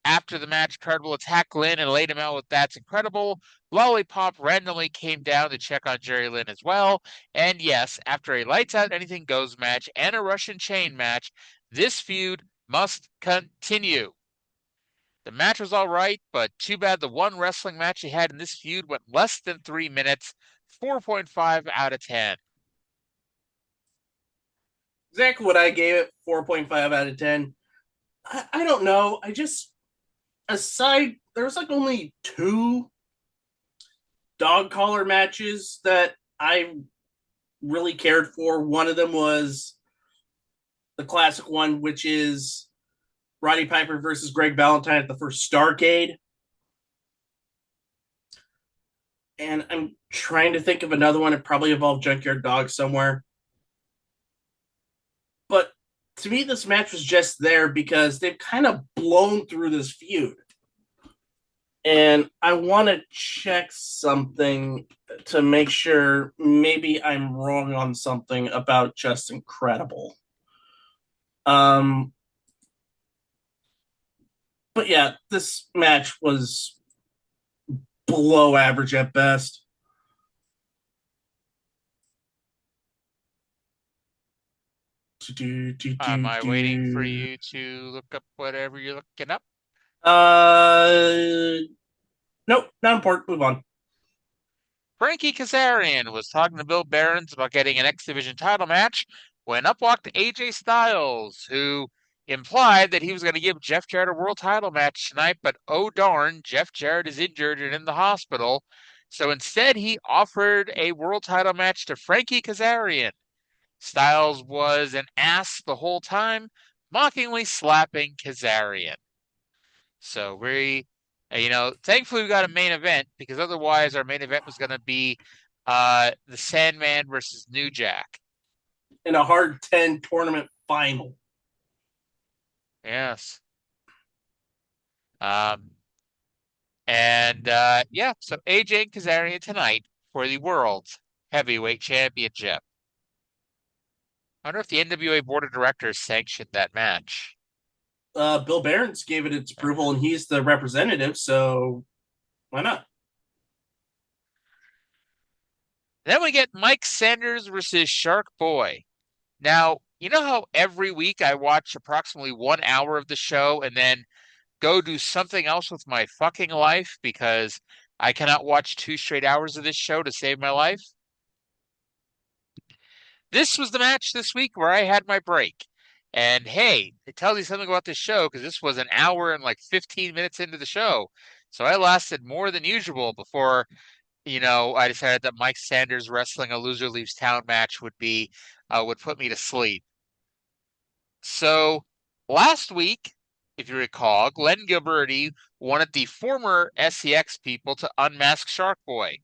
D: After the match, Incredible attacked Lynn and laid him out with That's Incredible. Lollipop randomly came down to check on Jerry Lynn as well. And yes, after a lights out anything goes match and a Russian chain match, this feud must continue. The match was all right, but too bad the one wrestling match he had in this feud went less than 3 minutes. 4.5 out of 10.
E: Exactly what I gave it, 4.5 out of 10. I don't know. There was like only 2 dog collar matches that I really cared for. One of them was the classic one, which is Roddy Piper versus Greg Valentine at the first Starrcade. And I'm trying to think of another one. It probably involved Junkyard Dog somewhere. But to me, this match was just there because they've kind of blown through this feud. And I want to check something to make sure maybe I'm wrong on something about Just Incredible. But yeah, this match was below average at best.
D: Am I waiting for you to look up whatever you're looking up?
E: Nope, not important. Move on.
D: Frankie Kazarian was talking to Bill Behrens about getting an X Division title match when up walked AJ Styles, who implied that he was going to give Jeff Jarrett a world title match tonight, but oh darn, Jeff Jarrett is injured and in the hospital. So instead, he offered a world title match to Frankie Kazarian. Styles was an ass the whole time, mockingly slapping Kazarian. So thankfully we got a main event, because otherwise our main event was going to be the Sandman versus New Jack
E: in a hard 10 tournament final.
D: Yes. So AJ and Kazarian tonight for the World's Heavyweight Championship. I wonder if the NWA Board of Directors sanctioned that match.
E: Bill Behrens gave it its approval, and he's the representative, so why not?
D: Then we get Mike Sanders versus Shark Boy. Now, you know how every week I watch approximately 1 hour of the show and then go do something else with my fucking life because I cannot watch 2 straight hours of this show to save my life? This was the match this week where I had my break. And hey, it tells you something about this show because this was an hour and like 15 minutes into the show. So I lasted more than usual before, I decided that Mike Sanders wrestling a loser leaves town match would put me to sleep. So last week, if you recall, Glenn Gilberti wanted the former SCX people to unmask Shark Boy.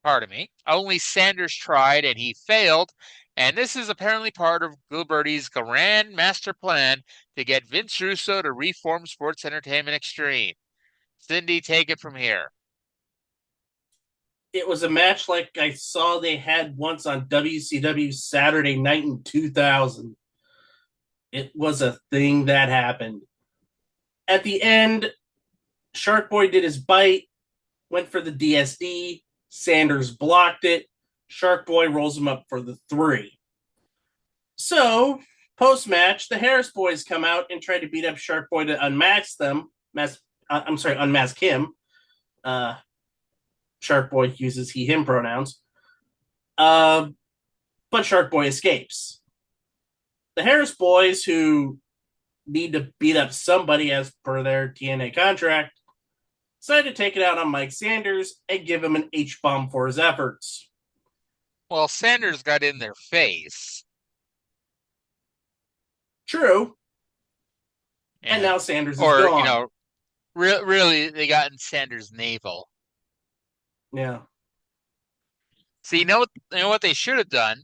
D: Pardon me. Only Sanders tried and he failed. And this is apparently part of Gilberti's grand master plan to get Vince Russo to reform Sports Entertainment Extreme. Cindy, take it from here.
E: It was a match like I saw they had once on WCW Saturday Night in 2000. It was a thing that happened. At the end, Shark Boy did his bite, went for the DSD. Sanders blocked it. Shark Boy rolls him up for the 3. So, post-match, the Harris Boys come out and try to beat up Shark Boy to unmask them. unmask him. Shark Boy uses he/him pronouns. But Shark Boy escapes. The Harris Boys, who need to beat up somebody as per their TNA contract, decided to take it out on Mike Sanders and give him an H-bomb for his efforts.
D: Well, Sanders got in their face.
E: True.
D: Yeah.
E: And now Sanders is gone.
D: Or, really, they got in Sanders' navel.
E: Yeah.
D: So you know what they should have done?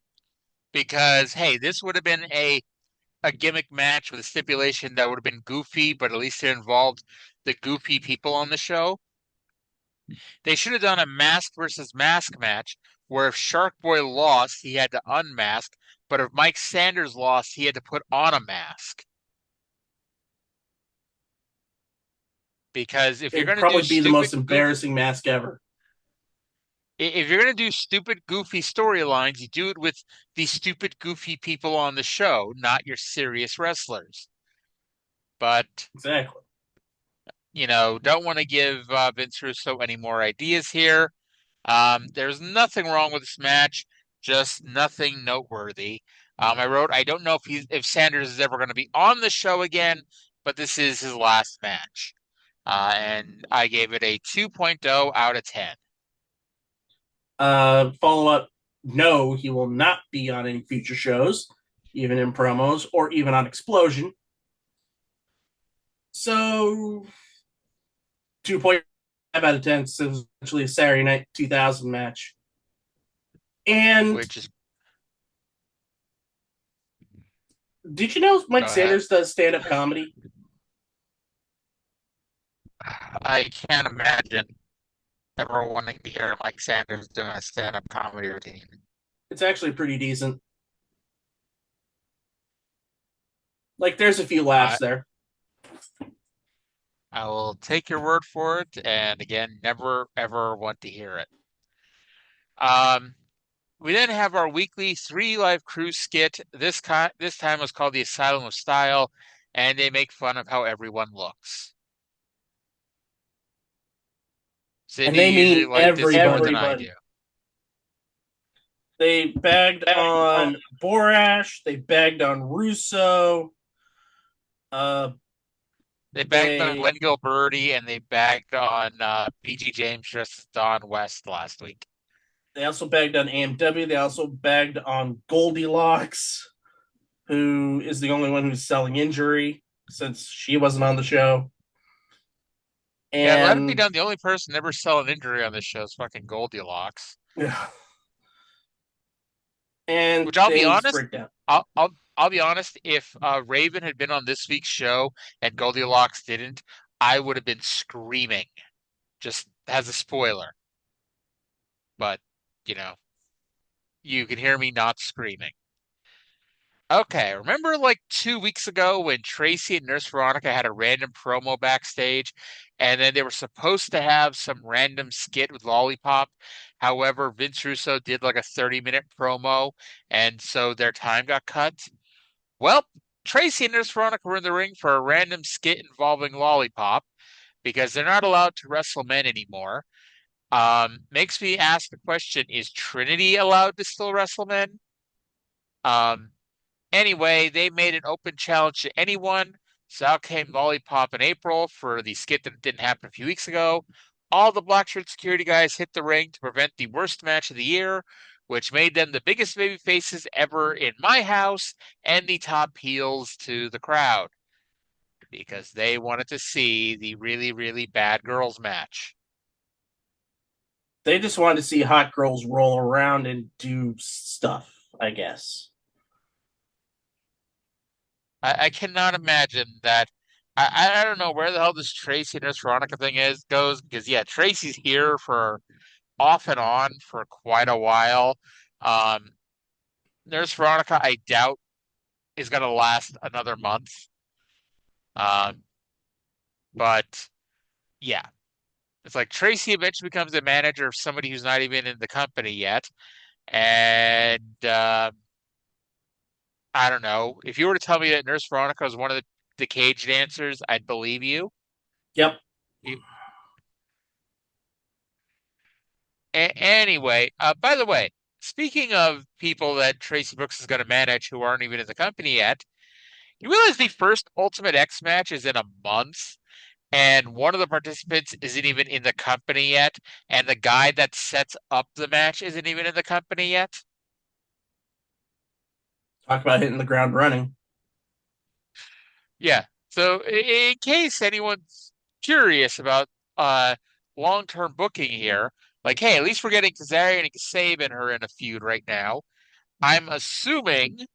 D: Because, hey, this would have been a gimmick match with a stipulation that would have been goofy, but at least it involved the goofy people on the show. They should have done a mask versus mask match where if Shark Boy lost, he had to unmask, but if Mike Sanders lost, he had to put on a mask. Because if you're
E: It'd
D: going to do
E: probably be the most
D: stupid,
E: embarrassing mask ever.
D: if you're going to do stupid, goofy storylines, you do it with the stupid, goofy people on the show, not your serious wrestlers. But
E: Exactly.
D: don't want to give Vince Russo any more ideas here. There's nothing wrong with this match, just nothing noteworthy. I wrote, I don't know if Sanders is ever going to be on the show again, but this is his last match. And I gave it a 2.0 out of 10.
E: Follow up, no, he will not be on any future shows, even in promos or even on Explosion. So 2.5 out of 10, so essentially a Saturday Night 2000 match. And
D: Which is,
E: did you know Mike
D: Go
E: Sanders does stand-up comedy?
D: I can't imagine ever wanting to hear Mike Sanders doing a stand-up comedy routine.
E: It's actually pretty decent. Like, there's a few laughs there.
D: I will take your word for it, and again, never ever want to hear it. We then have our weekly 3 Live Crew skit. This time was called the Asylum of Style, and they make fun of how everyone looks. So
E: And
D: they
E: they
D: usually
E: mean
D: like this more than I
E: everybody.
D: do.
E: They bagged on Borash. They bagged on Russo.
D: They bagged on Glenn Gilberti, and they bagged on PG James just Don West last week.
E: They also bagged on AMW. They also bagged on Goldilocks, who is the only one who's selling injury since she wasn't on the show.
D: Yeah, let it be done. The only person never selling injury on this show is fucking Goldilocks.
E: Yeah. And
D: which I'll be honest, I'll be honest. If Raven had been on this week's show and Goldilocks didn't, I would have been screaming. Just as a spoiler, but you can hear me not screaming. Okay, remember like 2 weeks ago when Tracy and Nurse Veronica had a random promo backstage, and then they were supposed to have some random skit with Lollipop. However, Vince Russo did like a 30-minute promo, and so their time got cut. Well, Tracy and Nurse Veronica were in the ring for a random skit involving Lollipop because they're not allowed to wrestle men anymore. Makes me ask the question, is Trinity allowed to still wrestle men? Anyway, they made an open challenge to anyone. So out came Lollipop in April for the skit that didn't happen a few weeks ago. All the black shirt security guys hit the ring to prevent the worst match of the year, which made them the biggest baby faces ever in my house and the top heels to the crowd because they wanted to see the really, really bad girls match.
E: They just wanted to see hot girls roll around and do stuff, I guess.
D: I cannot imagine that. I don't know where the hell this Tracy and Nurse Veronica thing goes because yeah, Tracy's here for off and on for quite a while. Nurse Veronica, I doubt is going to last another month. But yeah, it's like Tracy eventually becomes a manager of somebody who's not even in the company yet, and I don't know. If you were to tell me that Nurse Veronica was one of the cage dancers, I'd believe you.
E: Yep.
D: Anyway, by the way, speaking of people that Tracy Brooks is going to manage who aren't even in the company yet, you realize the first Ultimate X match is in a month, and one of the participants isn't even in the company yet, and the guy that sets up the match isn't even in the company yet?
E: Talk about hitting the ground running.
D: Yeah. So in case anyone's curious about uh long-term booking here, like, hey, at least we're getting Kazarian and Saban are in a feud right now. I'm assuming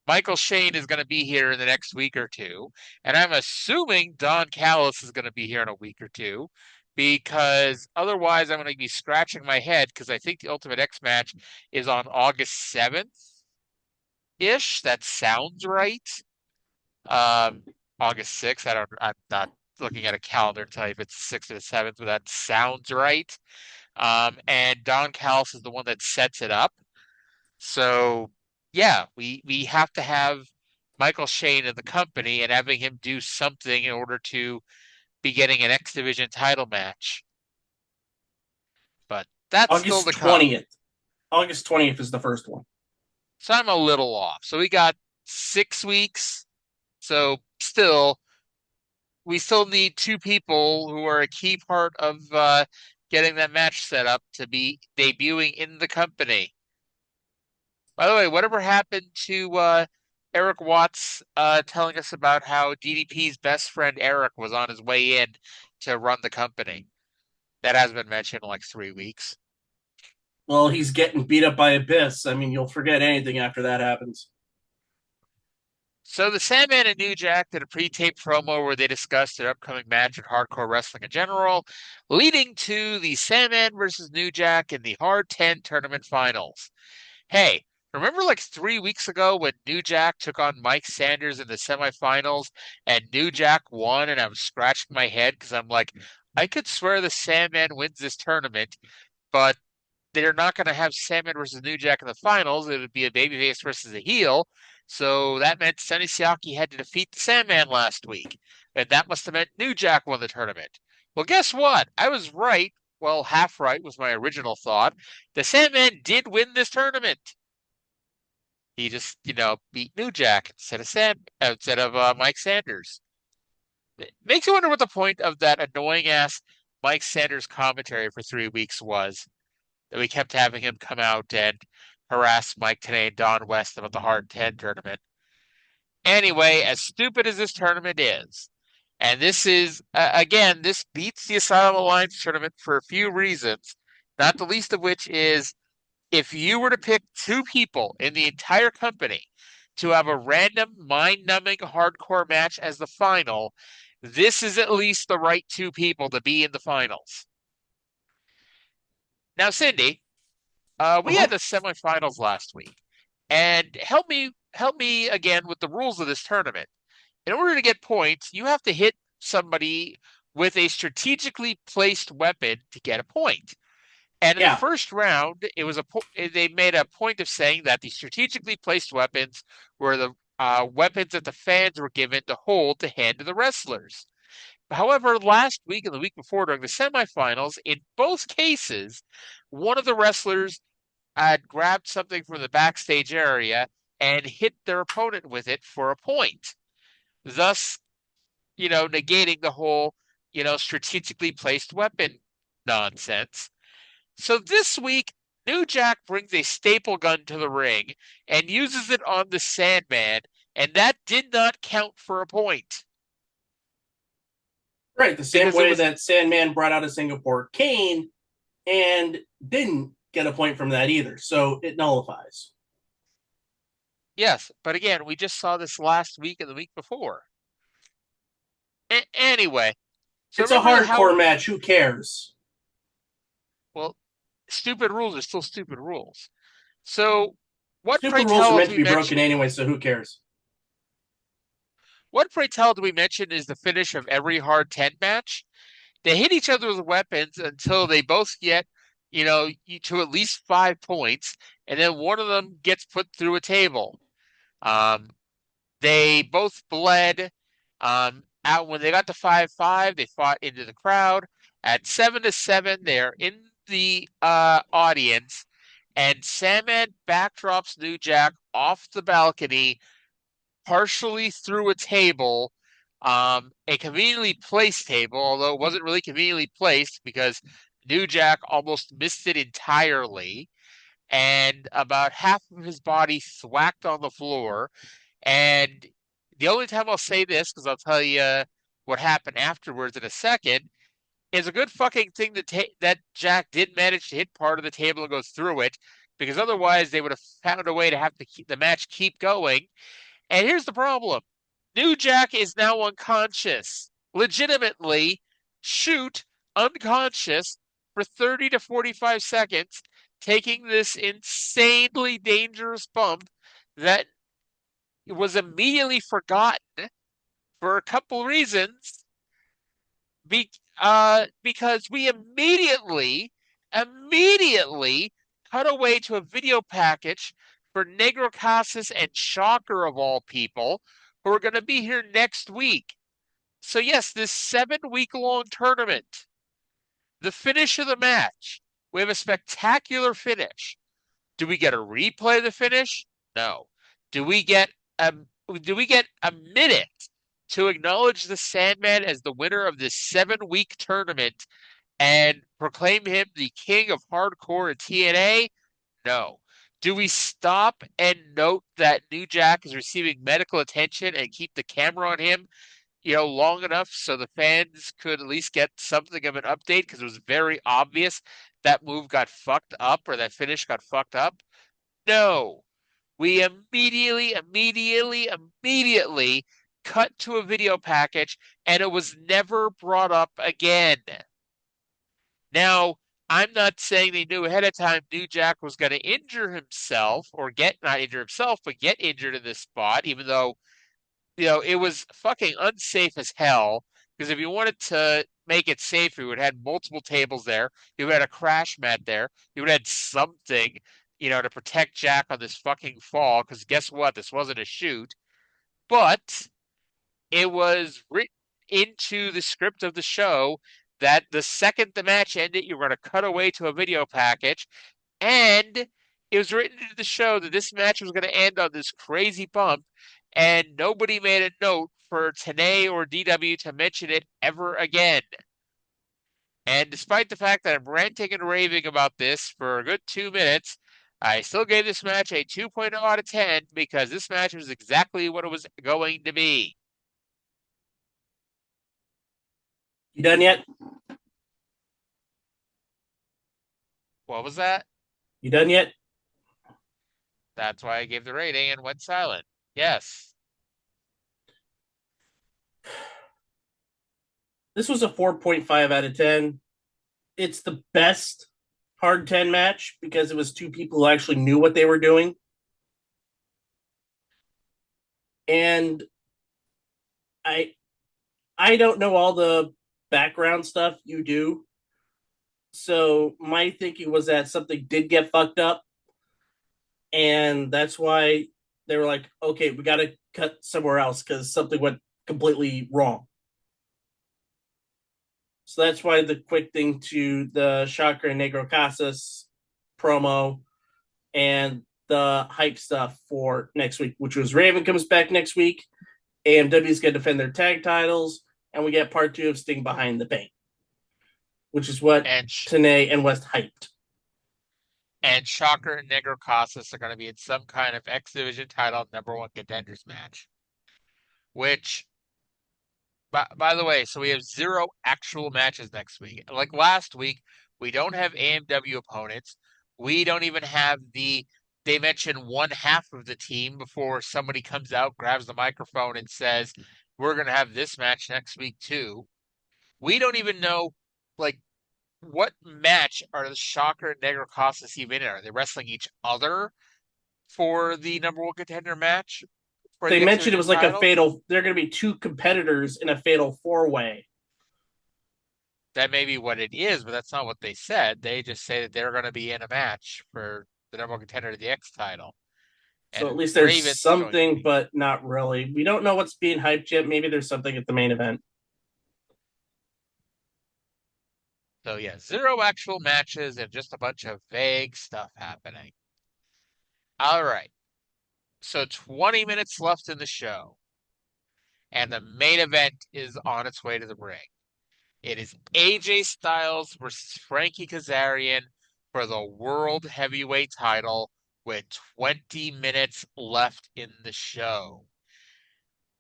D: Michael Shane is going to be here in the next week or two, and I'm assuming Don Callis is going to be here in a week or two, because otherwise I'm going to be scratching my head because I think the Ultimate X match is on August 7th-ish. That sounds right. Um, August 6th. I'm not looking at a calendar to tell you if it's the 6th or the 7th, but that sounds right. And Don Callis is the one that sets it up. So yeah, we have to have Michael Shane in the company and having him do something in order to be getting an X Division title match. But that's still
E: August
D: to come.
E: 20th. August 20th is the first one.
D: So I'm a little off. So we got 6 weeks. So still, we still need two people who are a key part of getting that match set up to be debuting in the company. By the way, whatever happened to Eric Watts telling us about how DDP's best friend Eric was on his way in to run the company? That has been mentioned in like 3 weeks.
E: Well, he's getting beat up by Abyss. I mean, you'll forget anything after that happens.
D: So the Sandman and New Jack did a pre-tape promo where they discussed their upcoming match at Hardcore Wrestling in general, leading to the Sandman versus New Jack in the Hard 10 tournament finals. Hey, remember like 3 weeks ago when New Jack took on Mike Sanders in the semifinals and New Jack won, and I was scratching my head because I'm like, I could swear the Sandman wins this tournament, but they're not going to have Sandman versus New Jack in the finals. It would be a babyface versus a heel. So that meant Sonny Siaki had to defeat the Sandman last week. And that must have meant New Jack won the tournament. Well, guess what? I was right. Well, half right was my original thought. The Sandman did win this tournament. He just, beat New Jack instead of Mike Sanders. It makes you wonder what the point of that annoying ass Mike Sanders commentary for 3 weeks was. That we kept having him come out and harass Mike Tenay and Don West about the Hard 10 tournament. Anyway, as stupid as this tournament is, and this is, again, this beats the Asylum Alliance tournament for a few reasons, not the least of which is if you were to pick two people in the entire company to have a random mind-numbing hardcore match as the final, this is at least the right two people to be in the finals. Now, Cindy, we had the semifinals last week, and help me again with the rules of this tournament. In order to get points, you have to hit somebody with a strategically placed weapon to get a point. And in the first round, they made a point of saying that the strategically placed weapons were the weapons that the fans were given to hold to hand to the wrestlers. However, last week and the week before during the semifinals, in both cases, one of the wrestlers had grabbed something from the backstage area and hit their opponent with it for a point, thus, negating the whole, strategically placed weapon nonsense. So this week, New Jack brings a staple gun to the ring and uses it on the Sandman, and that did not count for a point.
E: Right, the same way that Sandman brought out a Singapore cane and didn't get a point from that either, so it nullifies.
D: Yes, but again, we just saw this last week and the week before. Anyway.
E: So it's a hardcore match, who cares?
D: Well, stupid rules are still stupid rules. So, what
E: stupid rules are meant to be broken anyway, so who cares?
D: What, pray tell, do we mention is the finish of every Hard 10 match? They hit each other with weapons until they both get, to at least 5 points, and then one of them gets put through a table. They both bled. out when they got to 5-5, they fought into the crowd. At 7-7, they're in the audience, and Sandman backdrops New Jack off the balcony, partially through a table, a conveniently placed table, although it wasn't really conveniently placed because New Jack almost missed it entirely, and about half of his body thwacked on the floor. And the only time I'll say this, because I'll tell you what happened afterwards in a second, is a good fucking thing that Jack did manage to hit part of the table and go through it, because otherwise they would have found a way to have to keep the match keep going. And here's the problem. New Jack is now unconscious. Legitimately, shoot, unconscious for 30 to 45 seconds, taking this insanely dangerous bump that was immediately forgotten for a couple reasons. Because we immediately cut away to a video package for Negro Casas and Shocker of all people, who are going to be here next week. So yes, this 7-week long tournament, the finish of the match, we have a spectacular finish. Do we get a replay of the finish? No. Do we get a minute to acknowledge the Sandman as the winner of this 7-week tournament and proclaim him the king of hardcore at TNA? No. Do we stop and note that New Jack is receiving medical attention and keep the camera on him, long enough so the fans could at least get something of an update, because it was very obvious that move got fucked up or that finish got fucked up? No. We immediately cut to a video package, and it was never brought up again. Now, I'm not saying they knew ahead of time New Jack was going to injure himself, or not injure himself, but get injured in this spot, even though, it was fucking unsafe as hell. Because if you wanted to make it safe, you would have had multiple tables there. You would have had a crash mat there. You would have had something, to protect Jack on this fucking fall. Because guess what? This wasn't a shoot. But it was written into the script of the show that the second the match ended, you were going to cut away to a video package. And it was written into the show that this match was going to end on this crazy bump. And nobody made a note for Tenay or DW to mention it ever again. And despite the fact that I'm ranting and raving about this for a good 2 minutes, I still gave this match a 2.0 out of 10 because this match was exactly what it was going to be.
E: You done yet?
D: What was that?
E: You done yet?
D: That's why I gave the rating and went silent. Yes.
E: This was a 4.5 out of 10. It's the best Hard 10 match because it was two people who actually knew what they were doing. And I don't know all the background stuff you do. So my thinking was that something did get fucked up. And that's why they were like, okay, we got to cut somewhere else because something went completely wrong. So that's why the quick thing to the Shocker and Negro Casas promo and the hype stuff for next week, which was Raven comes back next week. AMW is going to defend their tag titles. And we get part 2 of Sting Behind the Pain, which is what Tenay and West hyped.
D: And Shocker and Negro Casas are going to be in some kind of X Division title #1 contenders match. Which, by the way, so we have 0 actual matches next week. Like last week, we don't have AMW opponents. We don't even have they mention one half of the team before somebody comes out, grabs the microphone, and says, we're going to have this match next week too. We don't even know, what match are the Shocker and Negro Casas even in? Are they wrestling each other for the #1 contender match?
E: They mentioned it was like a fatal. They're going to be 2 competitors in a fatal 4-way.
D: That may be what it is, but that's not what they said. They just say that they're going to be in a match for the #1 contender to the X title.
E: So at
D: and
E: least there's
D: Ravens joined
E: something,
D: me.
E: but not really. We don't know what's being hyped yet. Maybe there's something at the main event.
D: So yeah, zero actual matches and just a bunch of vague stuff happening. All right. So 20 minutes left in the show, and the main event is on its way to the ring. It is AJ Styles versus Frankie Kazarian for the World Heavyweight title with 20 minutes left in the show.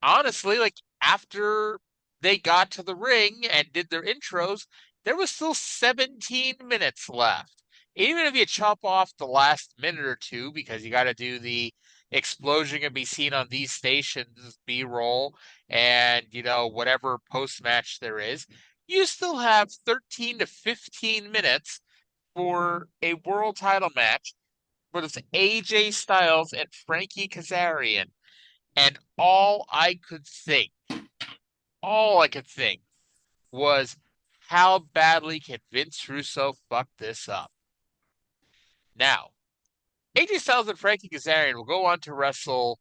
D: Honestly, like after they got to the ring and did their intros, there was still 17 minutes left. Even if you chop off the last minute or two because you got to do the explosion can be seen on these stations B-roll and whatever post-match there is, you still have 13 to 15 minutes for a world title match with AJ Styles and Frankie Kazarian. And all I could think was how badly can Vince Russo fuck this up? Now, AJ Styles and Frankie Kazarian will go on to wrestle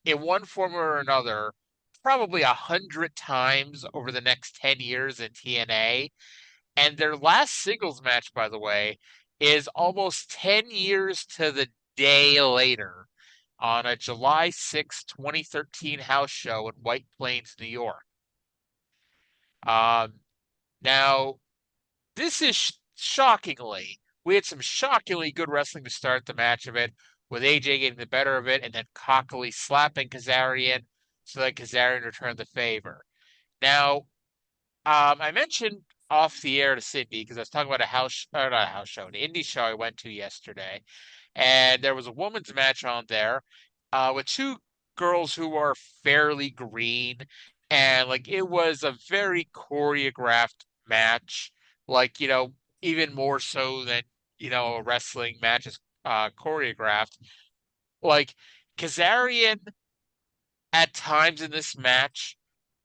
D: in one form or another probably 100 times over the next 10 years in TNA. And their last singles match, by the way, is almost 10 years to the day later on a July 6, 2013 house show in White Plains, New York. Um, Now, this is shockingly, we had some shockingly good wrestling to start the match of it, with AJ getting the better of it and then cockily slapping Kazarian so that Kazarian returned the favor. Now, I mentioned off the air to Sydney because I was talking about not a house show, an indie show I went to yesterday, and there was a women's match on there with two girls who are fairly green, and like it was a very choreographed match, like even more so than a wrestling match is choreographed. Like Kazarian at times in this match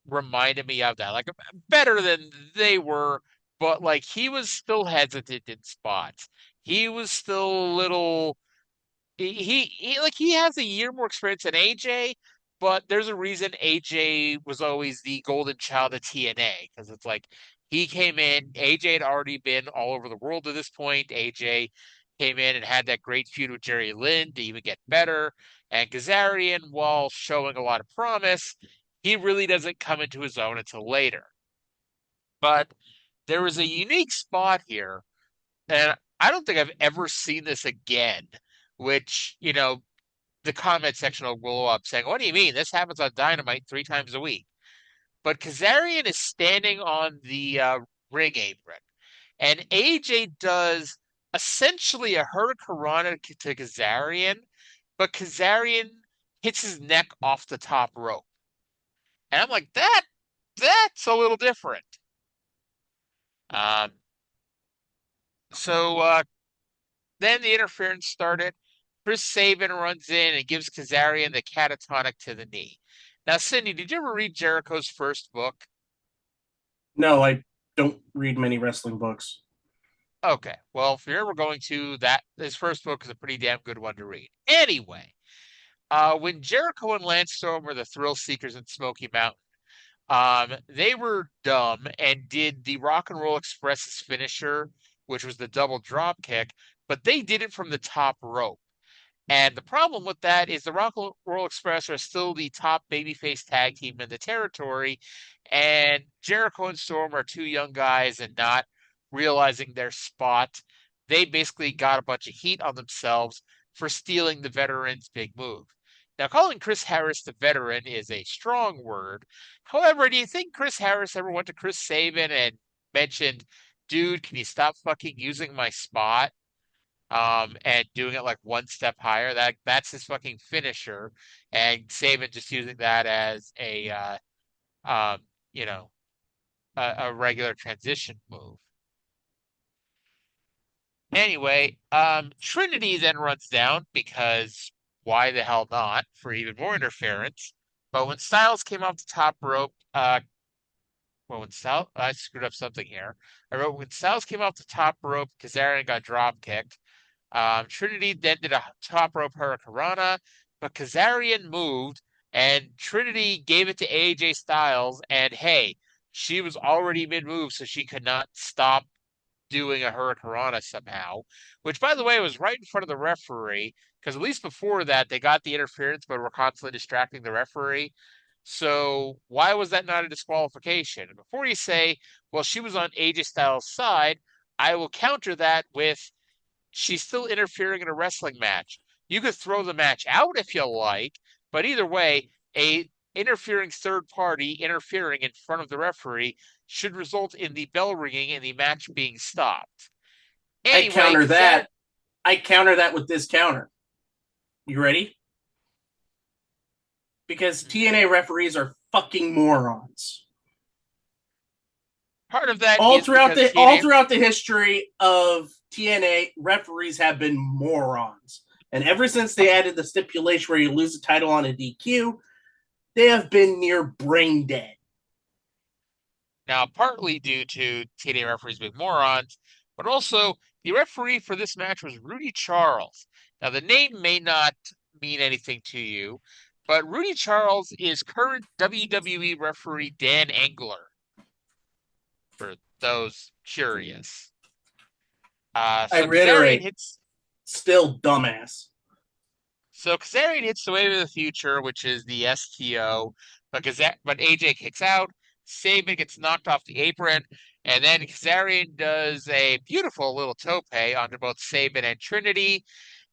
D: reminded me of that, like better than they were, but like he was still hesitant in spots. He was still a little he has a year more experience than AJ, but there's a reason AJ was always the golden child of TNA because it's like he came in, AJ had already been all over the world at this point. AJ came in and had that great feud with Jerry Lynn to even get better. And Kazarian, while showing a lot of promise, he really doesn't come into his own until later. But there was a unique spot here, and I don't think I've ever seen this again, which, the comment section will blow up saying, "What do you mean? This happens on Dynamite 3 times a week." But Kazarian is standing on the ring apron, and AJ does essentially a hurricanrana to Kazarian, but Kazarian hits his neck off the top rope. And I'm like, that's a little different. Um, so then the interference started. Chris Sabin runs in and gives Kazarian the catatonic to the knee. Now, Cindy, did you ever read Jericho's first book?
E: No, I don't read many wrestling books.
D: Okay, well, if you're ever going to that, his first book is a pretty damn good one to read. Anyway, when Jericho and Lance Storm were the Thrill Seekers in Smoky Mountain, they were dumb and did the Rock and Roll Express's finisher, which was the double drop kick, but they did it from the top rope. And the problem with that is the Rock and Roll Express are still the top babyface tag team in the territory, and Jericho and Storm are two young guys and not realizing their spot. They basically got a bunch of heat on themselves for stealing the veteran's big move. Now, calling Chris Harris the veteran is a strong word. However, do you think Chris Harris ever went to Chris Sabin and mentioned, dude, can you stop fucking using my spot? And doing it like one step higher. That's his fucking finisher, and Saban just using that as um, you know, a regular transition move. Anyway, Trinity then runs down because why the hell not for even more interference. But when Styles came off the top rope, well, when Styles, I screwed up something here. I wrote when Styles came off the top rope, Kazarian got drop kicked. Trinity then did a top rope hurricanrana, but Kazarian moved, and Trinity gave it to AJ Styles, and hey, she was already mid-move, so she could not stop doing a hurricanrana somehow, which, by the way, was right in front of the referee, because at least before that, they got the interference, but were constantly distracting the referee. So why was that not a disqualification? Before you say, well, she was on AJ Styles' side, I will counter that with she's still interfering in a wrestling match. You could throw the match out if you like, but either way, a interfering third party interfering in front of the referee should result in the bell ringing and the match being stopped. Anyway,
E: I counter that with this counter. You ready? Because TNA referees are fucking morons.
D: Part of that
E: all
D: is
E: throughout
D: because
E: all throughout the history of TNA, referees have been morons. And ever since they added the stipulation where you lose the title on a DQ, they have been near brain dead.
D: Now, partly due to TNA referees being morons, but also the referee for this match was Rudy Charles. Now, the name may not mean anything to you, but Rudy Charles is current WWE referee Dan Engler, for those curious.
E: I reiterate, still dumbass.
D: So Kazarian hits the Wave of the Future, which is the STO, but AJ kicks out. Sabin gets knocked off the apron, and then Kazarian does a beautiful little tope onto both Sabin and Trinity.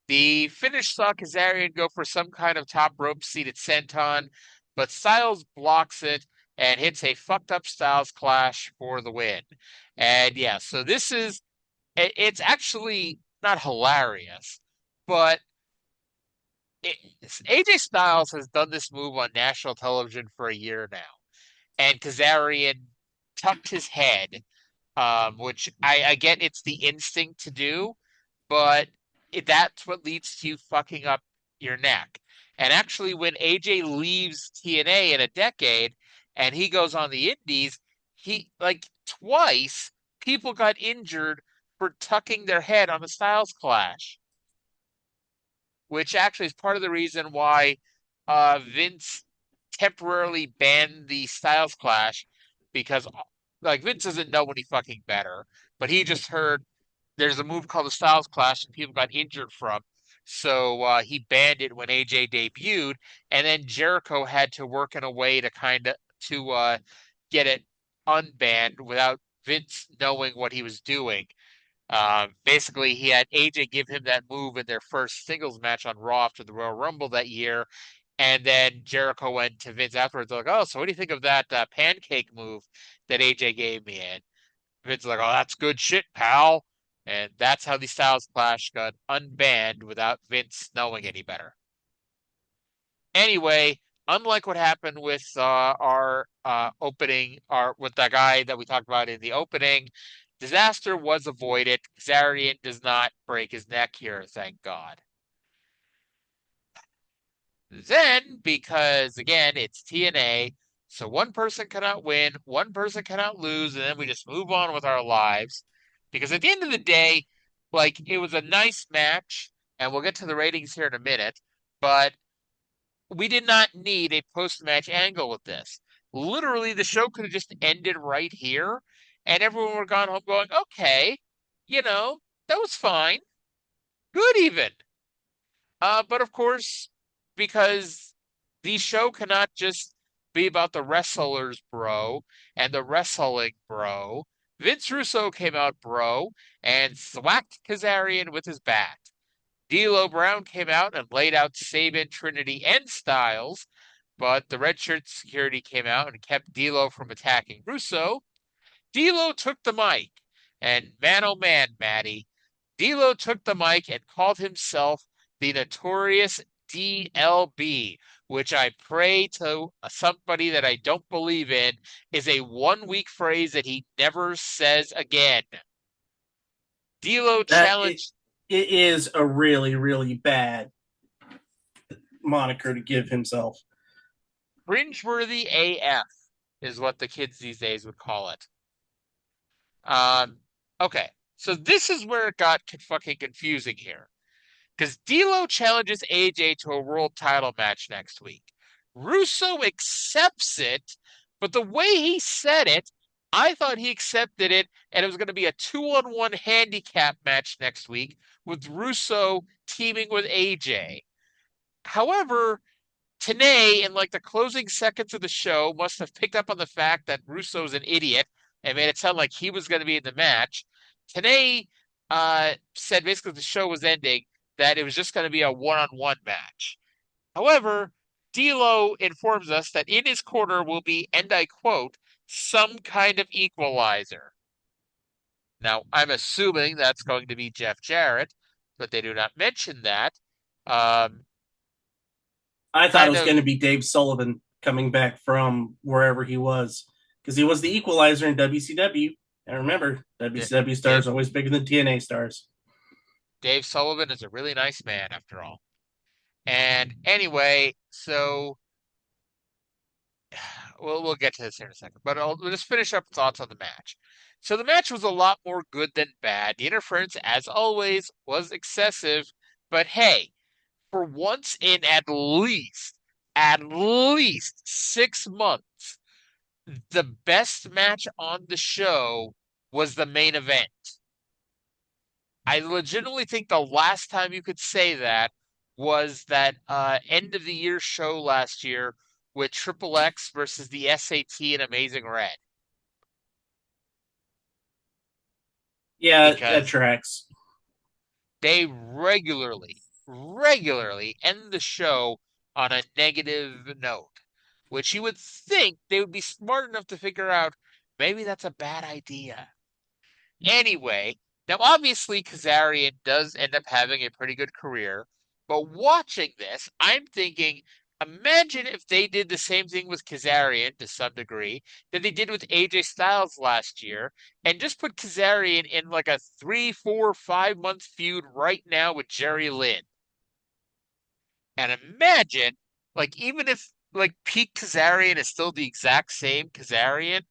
D: The finish saw Kazarian go for some kind of top rope seated senton, but Styles blocks it and hits a fucked up Styles clash for the win. And yeah, so it's actually not hilarious, but AJ Styles has done this move on national television for a year now, and Kazarian tucked his head, which I get it's the instinct to do, but that's what leads to you fucking up your neck. And actually, when AJ leaves TNA in a decade and he goes on the Indies, he like twice people got injured for tucking their head on the Styles Clash, which actually is part of the reason why Vince temporarily banned the Styles Clash, because like Vince doesn't know any fucking better, but he just heard there's a move called the Styles Clash and people got injured from. So he banned it when AJ debuted, and then Jericho had to work in a way to get it unbanned without Vince knowing what he was doing. Basically, he had AJ give him that move in their first singles match on Raw after the Royal Rumble that year, and then Jericho went to Vince afterwards, like, "Oh, so what do you think of that pancake move that AJ gave me?" And Vince was like, "Oh, that's good shit, pal." And that's how the Styles Clash got unbanned without Vince knowing any better. Anyway, unlike what happened with our opening, with the guy that we talked about in the opening, disaster was avoided. Kazarian does not break his neck here, thank God. Then, because again, it's TNA, so one person cannot win, one person cannot lose, and then we just move on with our lives. Because at the end of the day, like, it was a nice match, and we'll get to the ratings here in a minute, but we did not need a post-match angle with this. Literally, the show could have just ended right here, and everyone would have gone home going, okay, that was fine. Good even. But of course, because the show cannot just be about the wrestlers, bro, and the wrestling, bro, Vince Russo came out, bro, and thwacked Kazarian with his bat. D'Lo Brown came out and laid out Sabin, Trinity, and Styles, but the red shirt security came out and kept D'Lo from attacking Russo. D'Lo took the mic, and man oh man, Matty, D'Lo took the mic and called himself the notorious DLB, which I pray to somebody that I don't believe in is a 1-week phrase that he never says again. D'Lo challenged.
E: It is a really, really bad moniker to give himself.
D: Cringeworthy AF is what the kids these days would call it. Okay, So this is where it got fucking confusing here. Because D'Lo challenges AJ to a world title match next week. Russo accepts it, but the way he said it, I thought he accepted it and it was going to be a 2-on-1 handicap match next week with Russo teaming with AJ. However, Tenay, in like the closing seconds of the show, must have picked up on the fact that Russo's an idiot and made it sound like he was going to be in the match. Tenay said basically the show was ending, that it was just going to be a one-on-one match. However, D'Lo informs us that in his corner will be, and I quote, some kind of equalizer. Now, I'm assuming that's going to be Jeff Jarrett, but they do not mention that.
E: I thought it was going to be Dave Sullivan coming back from wherever he was, because he was the equalizer in WCW. And remember, WCW stars are always bigger than TNA stars.
D: Dave Sullivan is a really nice man, after all. And anyway, so we'll get to this here in a second, but we'll just finish up thoughts on the match. So the match was a lot more good than bad. The interference, as always, was excessive, but hey, for once in at least 6 months, the best match on the show was the main event. I legitimately think the last time you could say that was that end of the year show last year with Triple X versus the SAT and Amazing Red.
E: Yeah, that tracks.
D: They regularly end the show on a negative note, which you would think they would be smart enough to figure out maybe that's a bad idea. Anyway, now obviously Kazarian does end up having a pretty good career, but watching this, I'm thinking, imagine if they did the same thing with Kazarian to some degree that they did with AJ Styles last year, and just put Kazarian in like a 3, 4, 5 month feud right now with Jerry Lynn. And imagine, like, even if like peak Kazarian is still the exact same Kazarian,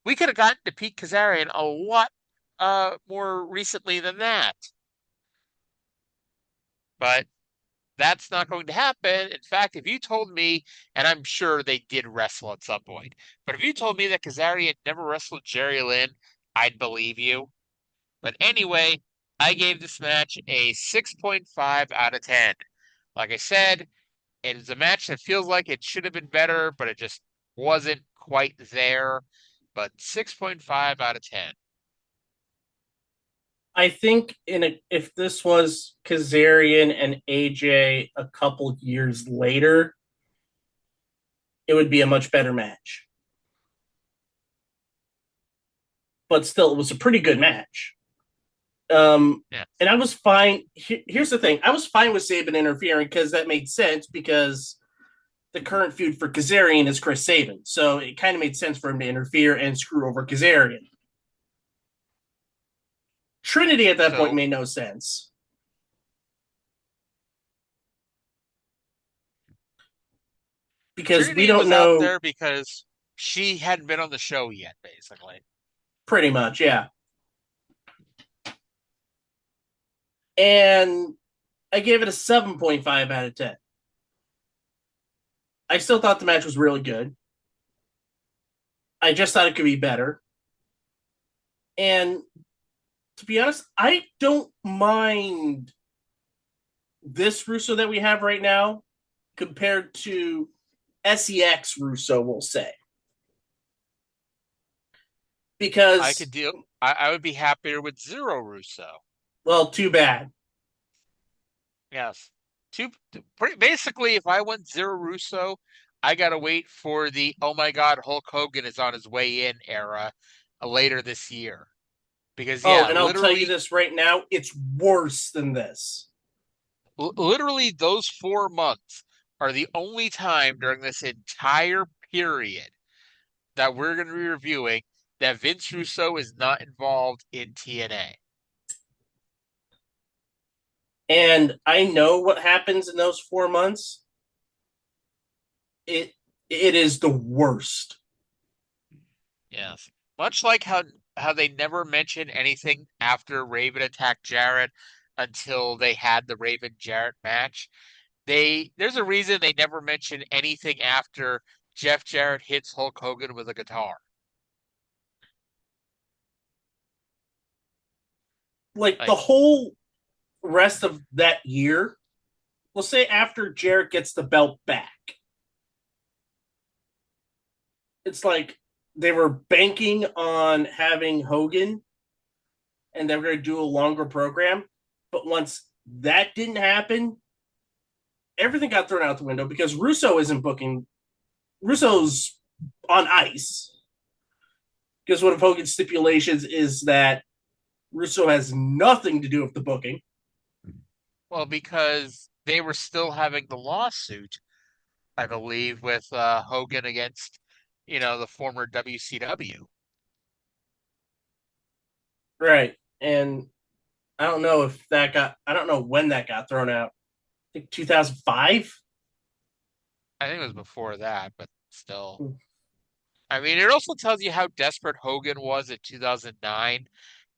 D: we could have gotten to peak Kazarian a lot more recently than that. But that's not going to happen. In fact, if you told me, and I'm sure they did wrestle at some point, but if you told me that Kazarian never wrestled Jerry Lynn, I'd believe you. But anyway, I gave this match a 6.5 out of 10. Like I said, it is a match that feels like it should have been better, but it just wasn't quite there. But 6.5 out of 10.
E: I think if this was Kazarian and AJ a couple years later, it would be a much better match. But still, it was a pretty good match. And I was fine. Here's the thing. I was fine with Sabin interfering because that made sense, because the current feud for Kazarian is Chris Sabin. So it kind of made sense for him to interfere and screw over Kazarian. Trinity at that point made no sense. Because
D: Trinity
E: we don't
D: was
E: know.
D: Out there because she hadn't been on the show yet, basically.
E: Pretty much, yeah. And I gave it a 7.5 out of 10. I still thought the match was really good. I just thought it could be better. And to be honest, I don't mind this Russo that we have right now compared to SEX Russo, we'll say. Because
D: I could deal. I would be happier with zero Russo.
E: Well, too bad.
D: Yes. Basically, if I went zero Russo, I gotta wait for the oh my god, Hulk Hogan is on his way in era later this year. Because
E: and I'll tell you this right now, it's worse than this.
D: Literally, those 4 months are the only time during this entire period that we're going to be reviewing that Vince Russo is not involved in TNA.
E: And I know what happens in those 4 months. It is the worst.
D: Yes. Much like how how they never mentioned anything after Raven attacked Jarrett until they had the Raven Jarrett match. There's a reason they never mention anything after Jeff Jarrett hits Hulk Hogan with a guitar.
E: Like the
D: Like,
E: whole rest of that year, we'll say after Jarrett gets the belt back, it's like they were banking on having Hogan and they were going to do a longer program. But once that didn't happen, everything got thrown out the window because Russo isn't booking. Russo's on ice. Because one of Hogan's stipulations is that Russo has nothing to do with the booking.
D: well, because they were still having the lawsuit, I believe, with Hogan against, the former WCW.
E: Right. And I don't know I don't know when that got thrown out. I think 2005.
D: I think it was before that, but still. I mean, it also tells you how desperate Hogan was in 2009,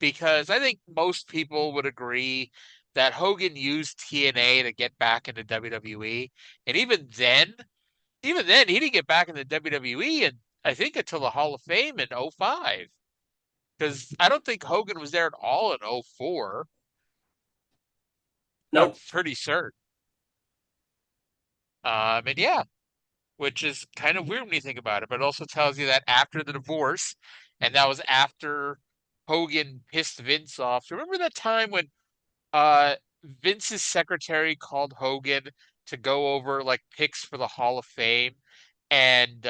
D: because I think most people would agree that Hogan used TNA to get back into WWE. And even then, he didn't get back into WWE and I think until the Hall of Fame in '05. Because I don't think Hogan was there at all in '04. I'm
E: Nope.
D: pretty certain. And yeah, which is kind of weird when you think about it, but it also tells you that after the divorce, and that was after Hogan pissed Vince off. Remember that time when Vince's secretary called Hogan to go over like picks for the Hall of Fame, and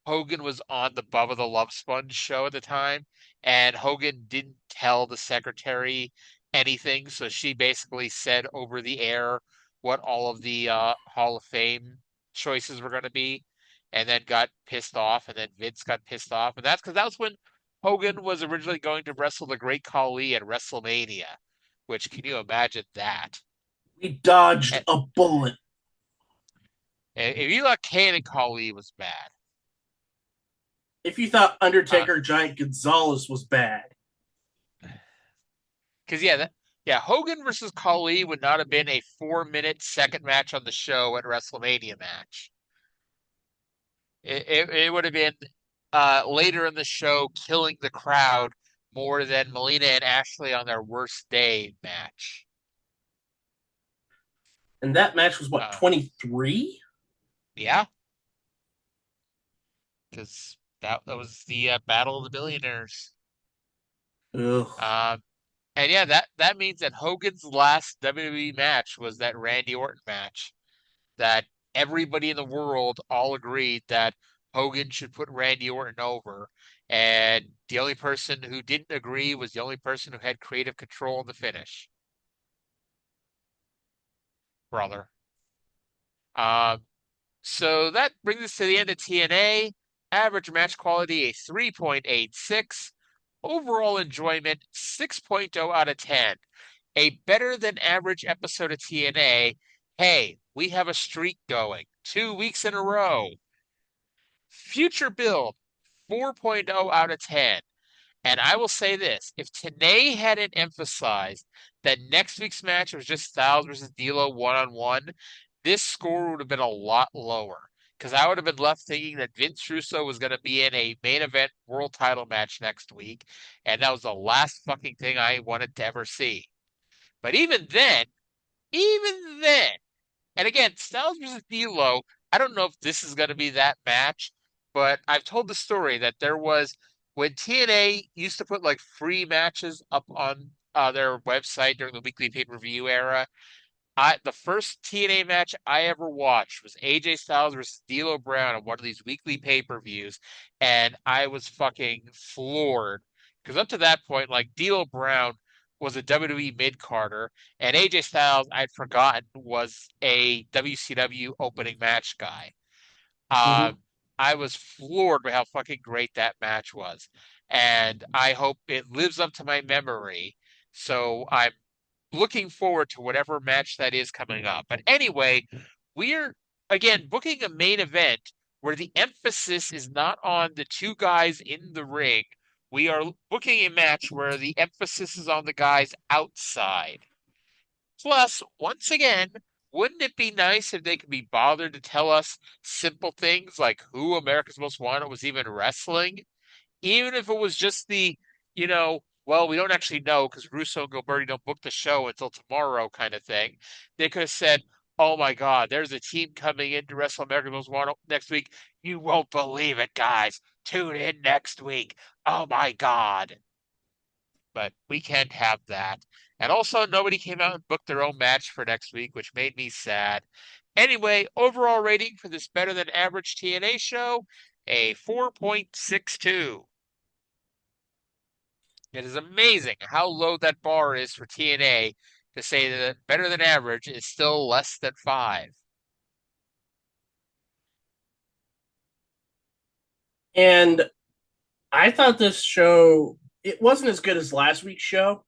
D: Hogan was on the Bubba the Love Sponge show at the time, and Hogan didn't tell the secretary anything, so she basically said over the air what all of the Hall of Fame choices were going to be, and then got pissed off, and then Vince got pissed off, and that's because that was when Hogan was originally going to wrestle the Great Khali at WrestleMania. Which, can you imagine that?
E: We dodged
D: And
E: a bullet.
D: if you thought Kane and Khali was bad,
E: If you thought Undertaker Giant Gonzalez was bad.
D: because yeah, Hogan versus Khali would not have been a 4-minute second match on the show at WrestleMania match. It would have been later in the show, killing the crowd more than Melina and Ashley on their worst day match.
E: And that match was what,
D: Uh,
E: 23?
D: yeah, because that was the Battle of the Billionaires.
E: Ugh.
D: And yeah, that means that Hogan's last WWE match was that Randy Orton match. That everybody in the world all agreed that Hogan should put Randy Orton over. And the only person who didn't agree was the only person who had creative control in the finish. Brother. Um, so that brings us to the end of TNA. Average match quality, a 3.86. Overall enjoyment, 6.0 out of 10. A better than average episode of TNA. Hey, we have a streak going. 2 weeks in a row. Future build, 4.0 out of 10. And I will say this, if TNA hadn't emphasized that next week's match was just Styles versus D'Lo one-on-one, this score would have been a lot lower. Because I would have been left thinking that Vince Russo was going to be in a main event world title match next week, and that was the last fucking thing I wanted to ever see. But even then, and again, Styles versus D'Lo, I don't know if this is going to be that match, but I've told the story that there was when TNA used to put like free matches up on their website during the weekly pay-per-view era. The first TNA match I ever watched was AJ Styles versus D'Lo Brown on one of these weekly pay-per-views, and I was fucking floored because up to that point, like D'Lo Brown was a WWE mid-carder, and AJ Styles I'd forgotten was a WCW opening match guy.
E: Mm-hmm.
D: Um, I was floored by how fucking great that match was, and I hope it lives up to my memory. So I'm looking forward to whatever match that is coming up. But anyway, we're again booking a main event where the emphasis is not on the two guys in the ring we are booking a match where the emphasis is on the guys outside. Plus, once again, wouldn't it be nice if they could be bothered to tell us simple things like who America's Most Wanted was even wrestling? Even if it was just well, we don't actually know because Russo and Gilberti don't book the show until tomorrow kind of thing. They could have said, oh my God, there's a team coming in to wrestle America's Most Wanted next week. You won't believe it, guys. Tune in next week. Oh my God. But we can't have that. And also, nobody came out and booked their own match for next week, which made me sad. Anyway, overall rating for this better than average TNA show, a 4.62. It is amazing how low that bar is for TNA to say that better than average is still less than 5.
E: And I thought this show, it wasn't as good as last week's show,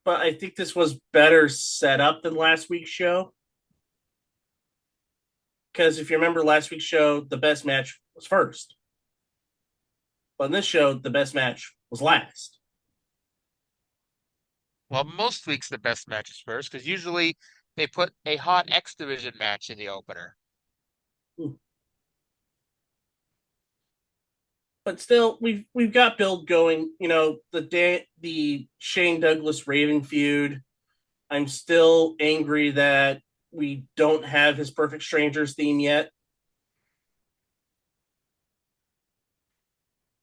E: but I think this was better set up than last week's show. Because if you remember last week's show, the best match was first. But in this show, the best match was last.
D: Well, most weeks the best match is first because usually they put a hot X Division match in the opener.
E: But still, we've got build going. You know, the Shane Douglas Raven feud. I'm still angry that we don't have his Perfect Strangers theme yet.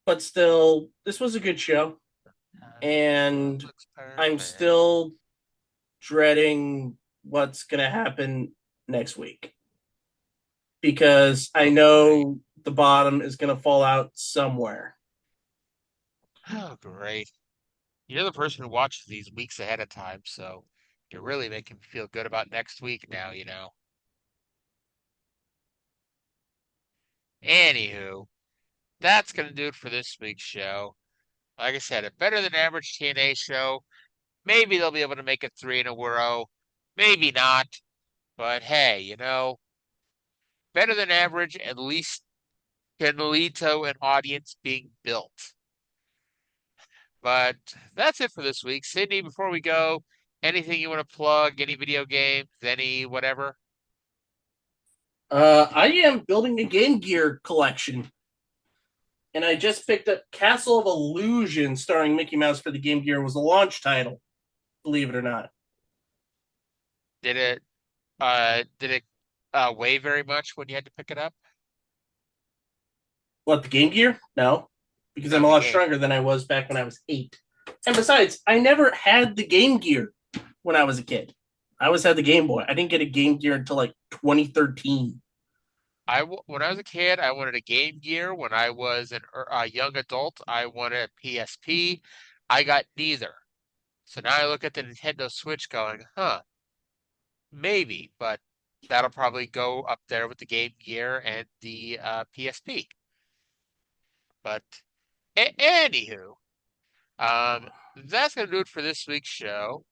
E: But still, this was a good show. And I'm still dreading what's going to happen next week. Because I know the bottom is going to fall out somewhere.
D: Oh, great. You're the person who watches these weeks ahead of time, so you're really making me feel good about next week now, Anywho, that's going to do it for this week's show. Like I said, a better than average TNA show. Maybe they'll be able to make it 3 in a row. Maybe not. But hey, better than average at least can lead to an audience being built. But that's it for this week. Sydney, before we go, anything you want to plug? Any video games? Any whatever?
E: I am building a Game Gear collection. And I just picked up Castle of Illusion starring Mickey Mouse for the Game Gear. It was a launch title, believe it or not.
D: Did it weigh very much when you had to pick it up?
E: What, the Game Gear? No, because I'm a lot stronger than I was back when I was 8. And besides, I never had the Game Gear when I was a kid. I always had the Game Boy. I didn't get a Game Gear until like 2013.
D: When I was a kid, I wanted a Game Gear. When I was a young adult, I wanted a PSP. I got neither. So now I look at the Nintendo Switch going, maybe, but that'll probably go up there with the Game Gear and the PSP. But anywho, that's going to do it for this week's show.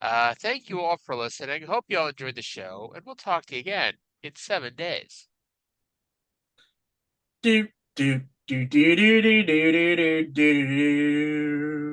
D: Thank you all for listening. Hope you all enjoyed the show, and we'll talk to you again in 7 days.
E: Do do do do do do do do do do.